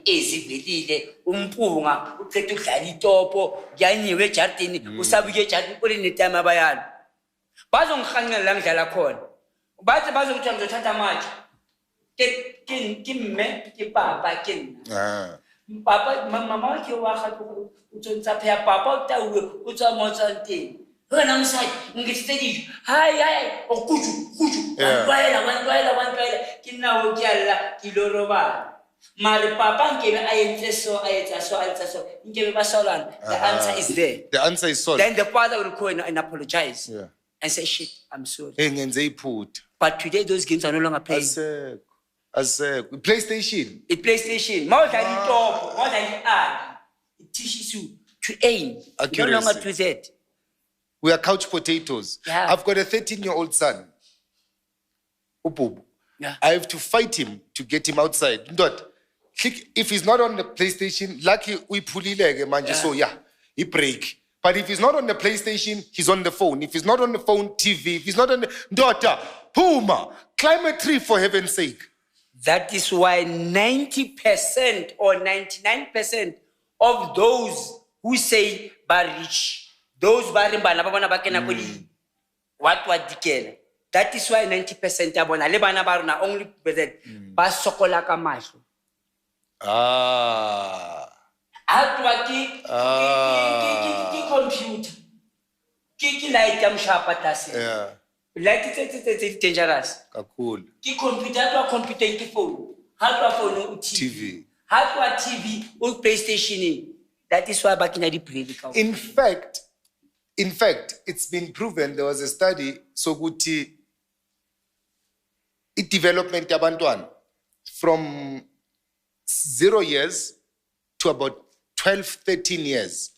ezivelile umpunga uqeda ukudlala itopo kuyanyiwe ejardini usabuke ejardini kule time abayana bazongihangela la ngidlala khona bathi bazokuthi ngizothatha amatshe ke mme ke papa ke nna papa mama ke wa ga utsontsha phya papa o tauwe o tswa motsanteng wena msadi ngitsetedi hayi okuju wantwaela ke nnawo ke alla ke lo robala mare papa nkebe a entse so a etsa so nkebe ba solana. The answer is there. The answer is solved. Then the father will call and apologize and say shit, I'm sorry. Ngenze iphutha. But today those games are no longer playing. Asekho. PlayStation. PlayStation more than the top, more than the art. It teaches you to aim. You no longer do that. We are couch potatoes. Yeah. I've got a 13-year-old son. Ububu. Yeah. I have to fight him to get him outside. If he's not on the PlayStation, lucky we pulilege manje, so he break. But if he's not on the PlayStation, he's on the phone. If he's not on the phone, TV. If he's not on the daughter, Puma, climb a tree for heaven's sake. That is why 90% or 99% of those who say bar rich, those barimbana babona bakena kuli what dikela. That is why 90% abona le bana ba rona only present ba sokola ka mahlo. Atwa ki computer. Ki light ya mshapa tasi. Yeah. Light it's dangerous. Kakhulu. Ki computer atwa computer ki phone. Hatwa phone TV. Hatwa TV or PlayStation. That is why back in the play. In fact, it's been proven. There was a study so good it development yabantwana from 0 years to about 12, 13 years.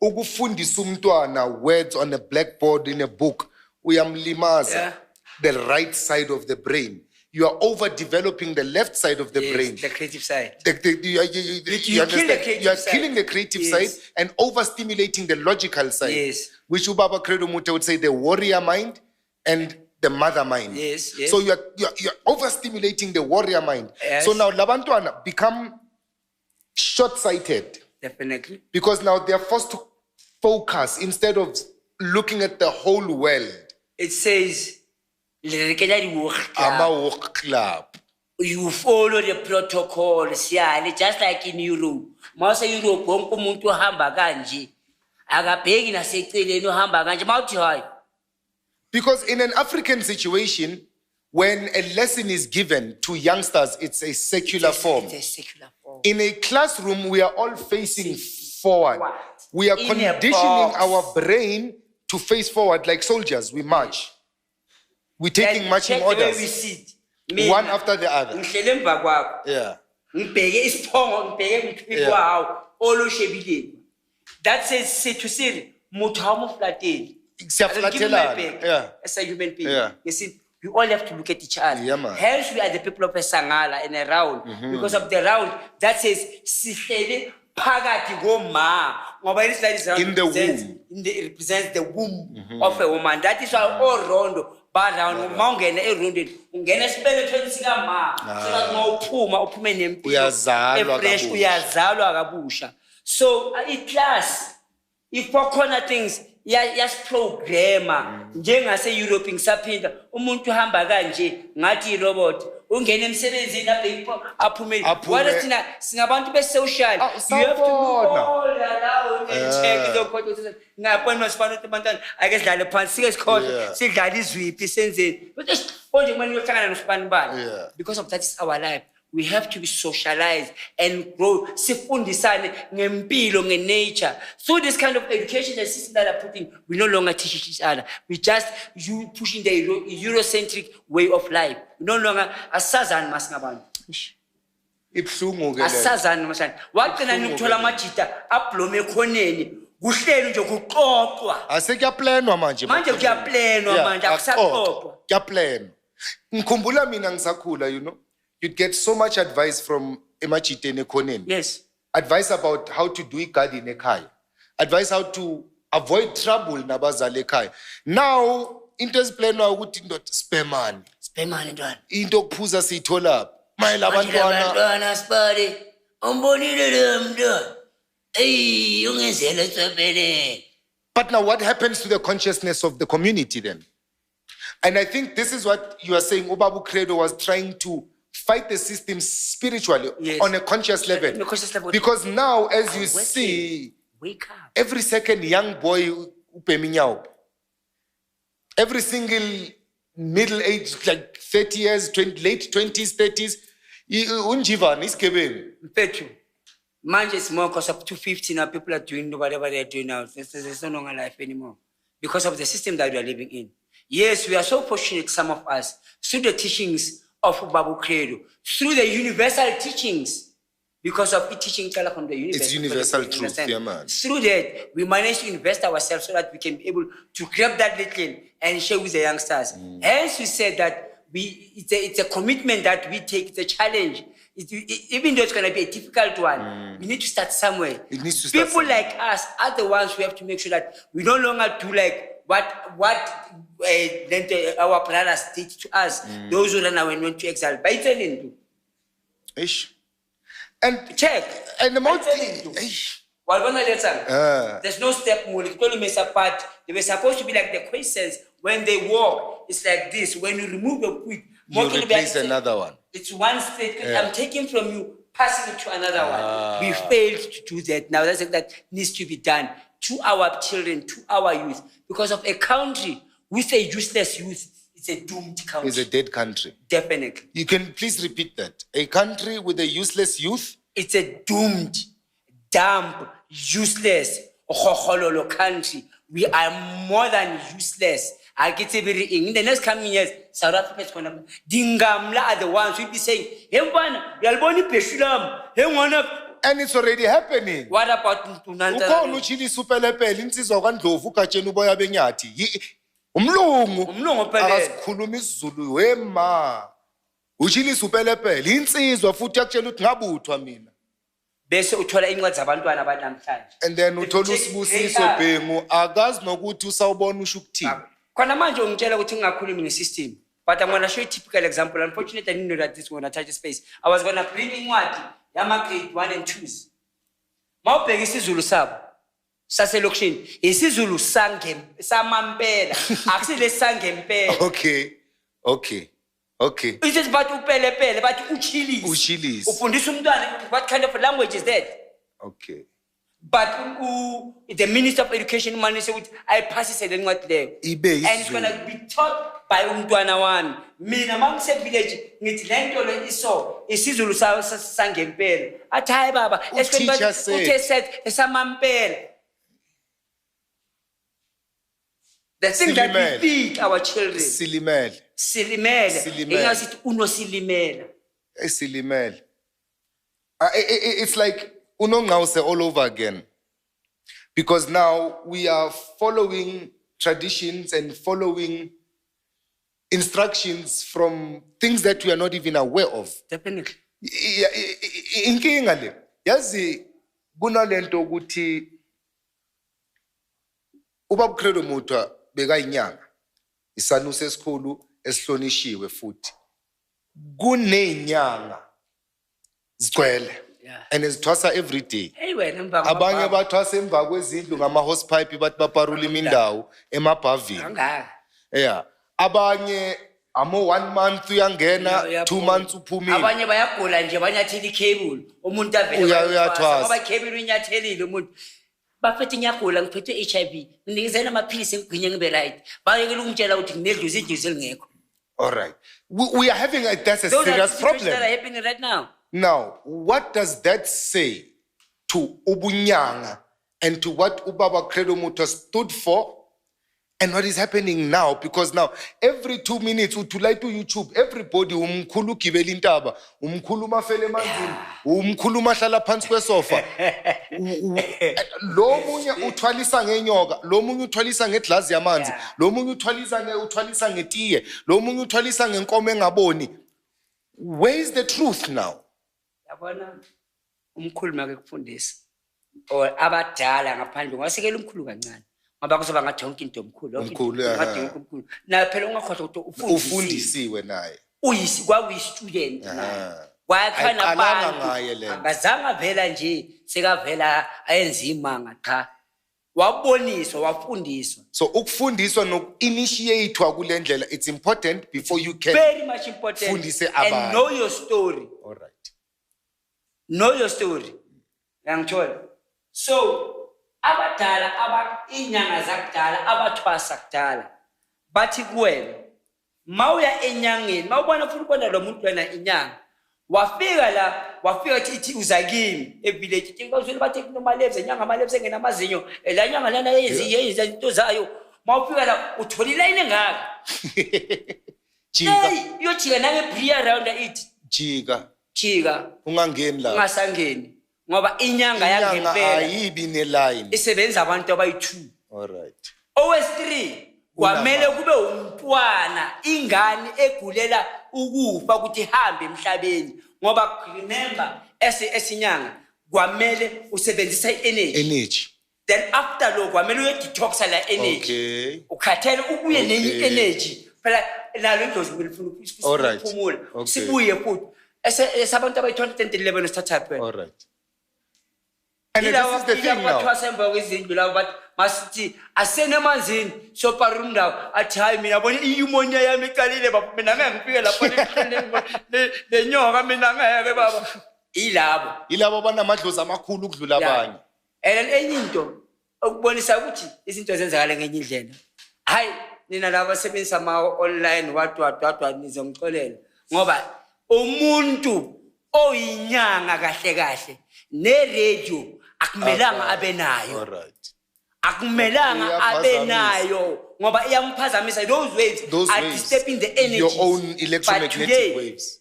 Ukufundisa umntwana words on a blackboard in a book, uyamlimaza the right side of the brain. You are overdeveloping the left side of the brain. The creative side. You understand? You are killing the creative side and overstimulating the logical side. Yes. Which Ubaba Credo Mute would say the warrior mind and the mother mind. Yes, yes. So you're overstimulating the warrior mind. Yes. So now labantwana become short-sighted Definitely. because now they're forced to focus instead of looking at the whole world. It says, Ama-walk club. you follow the protocols, yeah, just like in Europe. Masa Europe, wonke umuntu uhamba kanje. Akabheki naseceleni uhamba kanje. Mawuthi hayi. Because in an African situation, when a lesson is given to youngsters, it's a secular form. It's a secular form. In a classroom, we are all facing forward. We are In a conditioning box. our brain to face forward like soldiers. We march. We're taking And marching check the way orders, we sit. one after the other. Ngihlele emva kwakho. Yeah. Ngibheke isiphongo, ngibheke umthwiko Yeah. wawo olushebileni. That says sethu siri motho ha mo flateli. Siyaflatelana. Yeah. As a human being. Yeah. You see, we all have to look at each other. Yeah, man. Hence, we are the people of Esangala and around. Because of the round, that says, sihlele phakathi koma. Ngoba this line is round. In the represents- womb. It represents the womb of a woman. That is why all rondo. But round, uma ungena erondeni, ungena esibelethweni sikama. So that mawuphuma uphume nempilo. Uyazalwa Fresh, kabusha. uyazalwa kabusha. So, class, if khona things yasiprograma njengase Europe ngisaphinda umuntu uhamba kanje ngathi irobot ungena emsebenzini aphume wala thina singabantu besocial you have to do all that and check the ngapona masifana abantwana ake sidlale phansi sike sikhohle sidlala izwiphi senzeni but konje kumele uyohlangana nosibani bani because of that is our life. We have to be socialized and grow. Sifundisane ngempilo, nge-nature. Through this kind of education and system that are putting, we no longer teach each other. We just pushing the Eurocentric way of life. We no longer asazani masingabantu. Ibuhlungu ke le. Asazani masana. Waqina nokuthola amajita ablome ekhoneni. Kuhleli nje kuxoxwa. Asekuyaplanwa manje. Manje kuyaplanwa manje akusaxoxwa. Kuyaplanwa. Ngikhumbula mina ngisakhula, you know. You'd get so much advice from emachiteni ekhoneni. Yes. Advice about how to do igadi ekhaya. Advice how to avoid trouble nabazali ekhaya. Now, into eziplanwa ukuthi indoda spare money. Spare money ntwana. Into okuphuza siyithola. Mayela abantwana. Abantwana sipari. Umbonile le mntwana. Ey, ungenzela tswebele. But now what happens to the consciousness of the community then? And I think this is what you are saying. Ubabu Credo was trying to fight the system spiritually on a conscious level. On a conscious level. Because now, as you see, wake up. every second young boy, every single middle age, like 30 years, late 20s, 30s, unjivan is kebeng. Petru. Manje is more because up to 50 now people are doing whatever they're doing now. There's no longer life anymore. Because of the system that we are living in. Yes, we are so fortunate, some of us, through the teachings of Babu Credo, through the universal teachings, because of it teaching from the universal. It's universal truth, yeah, man. Through that, we managed to invest ourselves so that we can be able to grab that little and share with the youngsters. Hence, we said that it's a commitment that we take, it's a challenge. Even though it's going to be a difficult one, we need to start somewhere. It needs to start People somewhere. like us are the ones who have to make sure that we no longer do like what our brothers did to us, those who ran away and went to exile. By telling you, Ish. And check. And the most Ish. There's no step more. It's only mess apart. They were supposed to be like the questions when they walk. It's like this. When you remove your quick, you replace another one. It's one state. I'm taking from you, passing it to another one. We failed to do that. Now that's something that needs to be done to our children, to our youth, because of a country with a useless youth. It's a doomed country. It's a dead country. Definitely. You can please repeat that. A country with a useless youth. It's a doomed, dumb, useless, country. We are more than useless. I get it very in the next coming years. South Africa is going to Dingamla are the ones who will be saying, "Hey, one, Yalboni Peshulam, hey, one of." And it's already happening. What about Ukhona uchili superlepele insizwa kwaNdlovu ukatshena uboya benyathi. Umlungu akasikhuluma isiZulu wema. Uchili superlepele insizwa futhi akutshela ukuthi ngabuthwa mina. Bese uthola incwadi zabantwana abanamhlanje. And then uthola uSibusiso Bhengu akazi nokuthi usawubona usho ukuthini. khona manje ungitshela ukuthi ngingakhulumi nge-system, but I'm going to show you a typical example. Unfortunately, I didn't know that this was going to touch space. I was going to bring in what? Yama grade 1 and 2s. Mawubheka isiZulu sabo saselokishini isiZulu samampela akusile sangempela. Okay. It is but upelepele but uchilisi. Ufundisa umntwana what kind of language is that? Okay. But the Minister of Education man said I pass it and what there. And it's going to be taught by umntwana wami. Mina mangise village ngithi lento le iso isiZulu sangempela. Athi hayi baba uthe said esamampela. The thing that we feed our children. Silimele. Ingasithi unosilimela. Silimele. It's like unongqawuse all over again. Because now we are following traditions and following instructions from things that we are not even aware of. Definitely. Inkinga le. Yazi kunalento ukuthi ubaba Credo Mutwa bekayinyanga. Isanuse esikhulu esihlonishiwe futhi. Kunenyanga zigcwele. And ezithwasa every day. Abanye bathwasa emva kwezindlu ngama hosepipe bathi baparula imindawo emabhavini. Yeah. Abanye amo 1 month uyangena 2 months uphumile. Abanye bayagula nje banyathela icable. Umuntu avele uyathwasa. Ngoba icable unyathelile umuntu. Bafethe ngiyagula ngiphethe HIV. Nginikizela amaphilisi engigcinye ngibe right. Bayekela ukungitshela ukuthi nginedluzi idluzi elingekho. All right. We are having that's a serious problem. That are happening right now. Now, what does that say to Ubunyanga and to what Ubaba Credo Mutwa stood for and what is happening now? Because now, every 2 minutes, utulai to YouTube, everybody, umkhulu gibela intaba, umkhulu mafele manzini, umkhulu mahlala phansi kwesofa. Lo munye uthwalisa ngenyoka, lo munye uthwalisa ngeglass yamanzi, lo munye uthwalisa ngetiye, lo munye uthwalisa ngenkomo engaboni. Where is the truth now? Yabona umkhulu make kufundisa or abadala ngaphandle ngasekela umkhulu kancane ngoba kuzoba ngathi yonke into omkhulu na phela ungakhohlwa ukuthi ufundisiwe naye uyisi kwakuyistudent naye wayakhana abantu angazanga vela nje sekavela ayenza imanga cha waboniswa wafundiswa. So ukufundiswa noku-initiatewa kule ndlela it's important before you can very much important fundise abantu and know your story. All right. Know your story. Yangithola. So abadala inyanga zakudala abathwasa kudala bathi kuwena mawuya enyangeni mawubona futhi ubona lo muntu wena inyanga wafika ithi uza kimi evillage ithi ngizwile bathi kunomalebs enyanga amalebs engena amazinyo la nyanga lana yenza into zayo mawufika la uthola iline engaka jika yojika nange pre around it jika ungangeni la ungasangeni ngoba inyanga yangempela ayibi neline isebenza abantu abayi2. All right. OS3 kwamele kube umntwana ingane egulela ukufa ukuthi ihambe emhlabeni ngoba remember esinyanga kwamele usebenzisa energy then after lo kwamele uye detoxa la energy ukhathele ubuye nenye energy phela nalo indlozi ngilifuna ukuphumula sibuye futhi esabantu abayi211 startup. All right. And this is the thing now. Wasemva kwezindlu labo bathi masithi asenemanzini soparunda athi hayi mina bona iyumonya yami iqalile baba mina ngeke ngifike lapha lenyoka mina ngeke baba ilabo banamadlozi amakhulu ukudlula abanye. And enye into ukubonisa ukuthi izinto zenzakala ngenye indlela hayi nina laba sebenzisa ama online wadwa nizongixolela ngoba umuntu oyinyanga kahle ne radio akumelanga abe nayo. All right. Akumelanga abe nayo ngoba iyamphazamisa those waves are disturbing the energy, your own electromagnetic waves.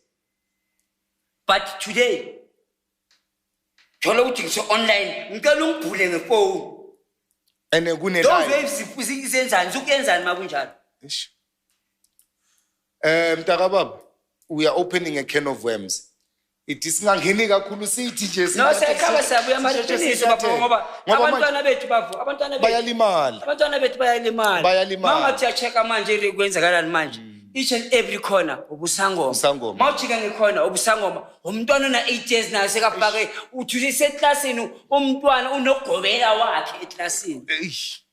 But today thola ukuthi so online ngicela ungibhule ngefone and kune those waves izenzani ukuyenzani makunjalo. Mtakababa, we are opening a can of worms. Ithi singangeni kakhulu sithi nje No sekhaba sabuya manje qiniso bafo ngoba abantwana bethu bafo abantwana bethu bayalimala. abantwana bethu bayalimala Bayalimala. mangathi uyacheka manje kwenzakalani manje each and every corner ubusangoma Ubusangoma. mawujika ngekhona ubusangoma umntwana una 8 years naye sekafake uthi useklassini umntwana unogobela wakhe eklasini. Eish.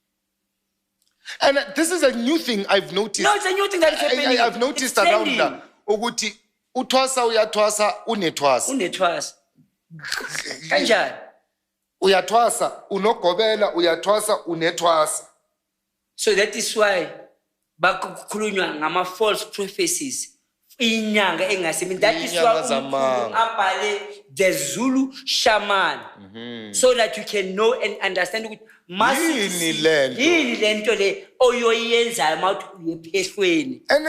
And this is a new thing I've noticed. No, it's a new thing that is happening. I've noticed It's around trending. la ukuthi uthwasa uyathwasa unethwasa. Unethwasa kanjani Uyathwasa unogobela uyathwasa unethwasa. so that is why bakukhulunywa ngama false prophecies inyanga engasebenzi. That is why Inyanga uNkulunkulu zamanga. abhale the Zulu shaman so that you can know and understand ukuthi Yini lento? yini lento le oyoyenza mawuthi uyephehlweni. And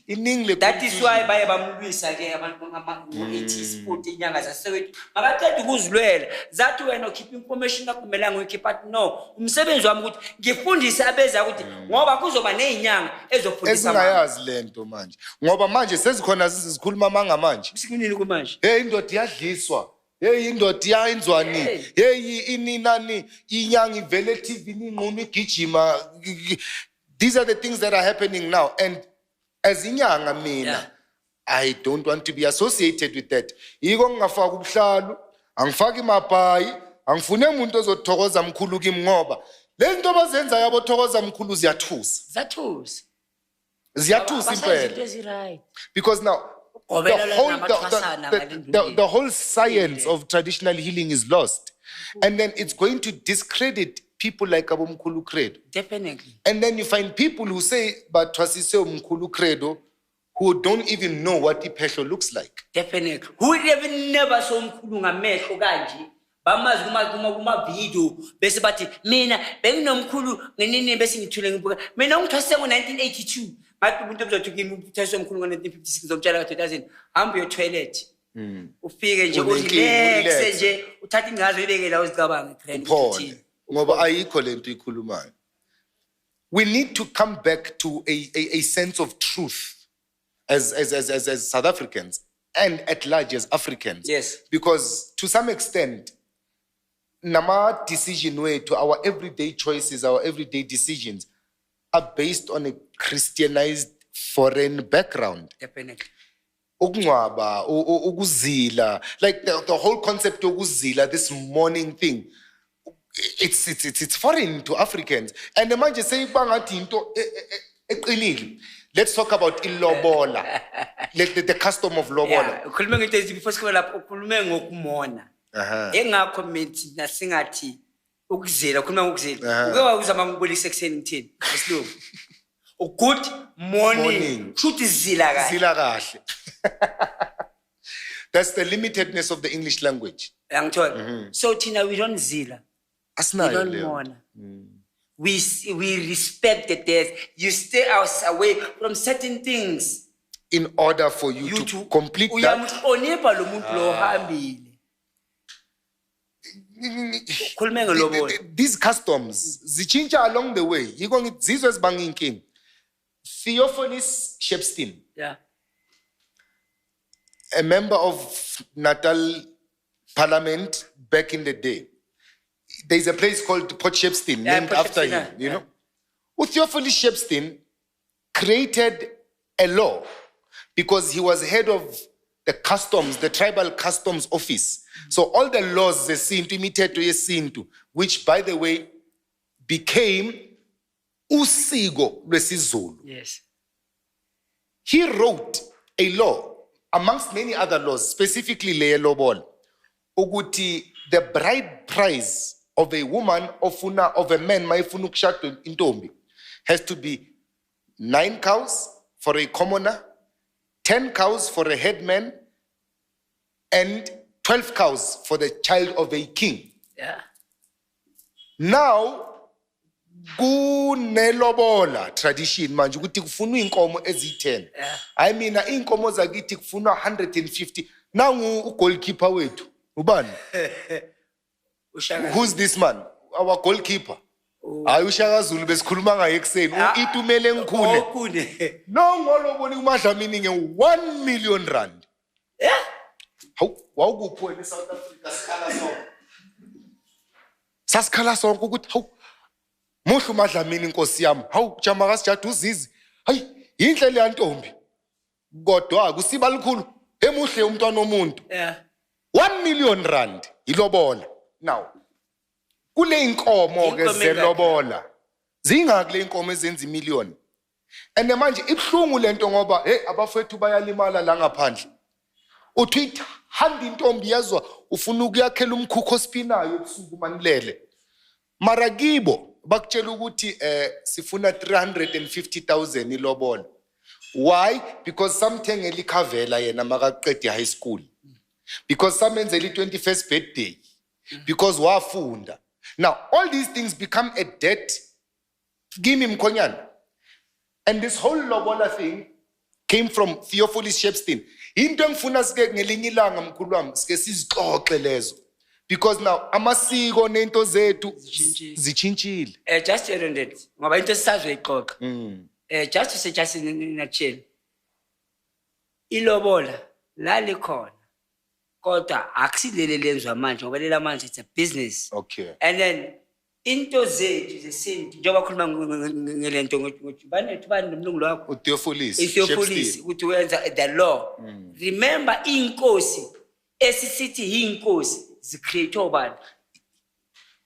iningi le That is why baye bamlwisa ke abantu ngama-80s 40 inyanga zasewethu makaqeda ukuzilwela zathi wena ukhipha information akumelanga uyikhipha athi no umsebenzi wami ukuthi ngifundise abeza ukuthi ngoba kuzoba nezinyanga ezofundisa ezingayazi lento manje ngoba manje sezikhona zizikhuluma manga manje. sikunini kumanje Hey indoda iyadliswa. Hey indoda iyayenzwani. Hey ininani inyanga ivele TV ninquma igijima. These are the things that are happening now and as inyanga mina Yeah. I don't want to be associated with that. Yiko ngingafaka ubuhlalu, angifaki imabhayi, angifune umuntu ozothokoza mkhulu kimi ngoba lento abazenza yabo thokoza mkhulu ziyathusa. zathusa Ziyathusa impela. eziright Because now Gobela the whole, lana amathwasana the whole science of traditional healing is lost. And then it's going to discredit people like Abomkulu Credo. definitely And then you find people who say, but Twasise Mkulu Credo, who don't even know what Ipesho looks like. definitely who even never saw umkhulu ngamehlo kanje bamazi kuma video bese bathi mina benginomkhulu ngenini bese ngithule ngibuka mina ngithwase ngo1982 ngathi umuntu obuzothi kimi uthwase umkhulu ngo1956 ngizomtshela ngo2000 hamba uyo toilet ufike nje urelax nje uthatha ingazo ibeke la uzicabanga Phone. Ngoba ayikho lento ikhulumayo. We need to come back to a sense of truth as South Africans and at large as Africans. Yes. Because to some extent, nama decision way to our everyday choices, our everyday decisions are based on a Christianized foreign background. definitely Ukungcwaba, ukuzila, like the whole concept of ukuzila, this mourning thing, it's foreign to Africans. And the man just say, let's talk about ilobola, like the custom of lobola. yeah ukhulume ngento ezi before sikho lapho ukhulume ngokumona engakho mithi nasingathi ukuzela ukhuluma ngokuzela uke wawuzama ngibulisa ekseni ngithini esilungu good morning should zila kahle Zila kahle. That's the limitedness of the English language. angithola so thina we don't zila we Asinayo don't leyo. mourn we respect the death you stay away from certain things In order for you to complete that, uyamhlonipha lo muntu lo ohambile ukhulume ngelobola these customs zichinja along the way. Yiko ngithi zizwe ezibanga inkingi. Theophilus Shepstein, yeah a member of Natal Parliament back in the day. There's a place called Port Shepstein Yeah, named Port after Shepstein, him, you yeah. know. Theophilus Shepstein created a law because he was head of the customs, the tribal customs office. So all the laws zesintu, imithetho yesintu, which by the way became usiko lwesiZulu. yes He wrote a law amongst many other laws, specifically le lobola, ukuthi the bride price of a woman of a man mayifuna ukushada intombi has to be 9 cows for a commoner, 10 cows for a headman, and 12 cows for the child of a king. yeah Now, kunelobola tradition manje ukuthi kufunwa inkomo ezi10. I mean inkomo zakithi kufunwa 150. Nangu ugoalkeeper wethu. Ubani? ushaka Who's this man? Our goalkeeper. Hayi uShaka Zulu besikhuluma ngaye ekseni. Itumele ngikhule. okune No ngoloboni kumadlamini nge 1 million rand. yeah Hawu wawukuphi wena eSouth Africa sasikhala sonke ukuthi hawu muhle uMadlamini inkosi yami hawu jama kasijada uzizi hayi inhle le ntombi kodwa kusiba likhulu emuhle umntwana omuntu 1 million rand ilobola now kule inkomo ke zelobola zingaki le inkomo ezenza imillion and manje ibhlungu lento ngoba hey abafethu bayalimala la ngaphandle uthi handi intombi yazwa ufuna ukuyakhela umkhukho osipinayo ebusuku manilele mara kibo bakutshela ukuthi sifuna 350,000 ilobola why because samthengela ikhavela yena makaqede high school because samenzela i21st birthday because wafunda now all these things become a debt kimi mkhonyana and this whole lobola thing came from Theophilus Shepstein into engifuna sike ngelinye ilanga mkhulu wami sike sizixoxe lezo because now amasiko nento zethu zichinchile just around it ngoba into sisazo ixoxa just to say just in a nutshell ilobola la likhona kodwa akusilele lenzwa manje ngoba lela manje it's a business okay and then into zethu zesintu njengoba khuluma ngelento ngokuthi bani nomlungu lakho uTheophilus ukuthi wenza the law remember inkosi esisithi inkosi zicreate obani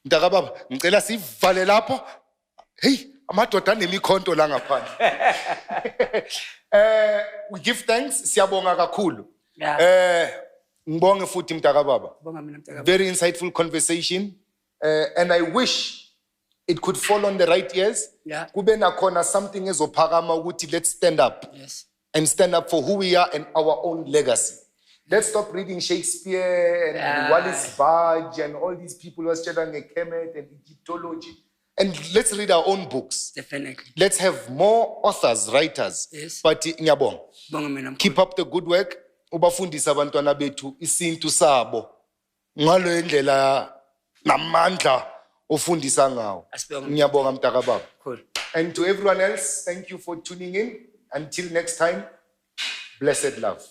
mntaka baba ngicela sivale lapho hey amadoda anemikhonto la ngaphandle we give thanks siyabonga kakhulu ngibonge futhi mntaka baba very insightful conversation and I wish it could fall on the right ears kube nakhona something ezophakama ukuthi let's stand up and stand up for who we are and our own legacy. Let's stop reading Shakespeare and Wallace Budge and all these people who are studying Kemet and Egyptology. And let's read our own books. Definitely. Let's have more authors, writers. Yes. But Nyabong, keep up the good work. Ubafundisa abantwana bethu isintu sabo. Ngalo indlela namandla ofundisa ngawo. Ngiyabonga mntaka baba. Cool. And to everyone else, thank you for tuning in. Until next time, blessed love.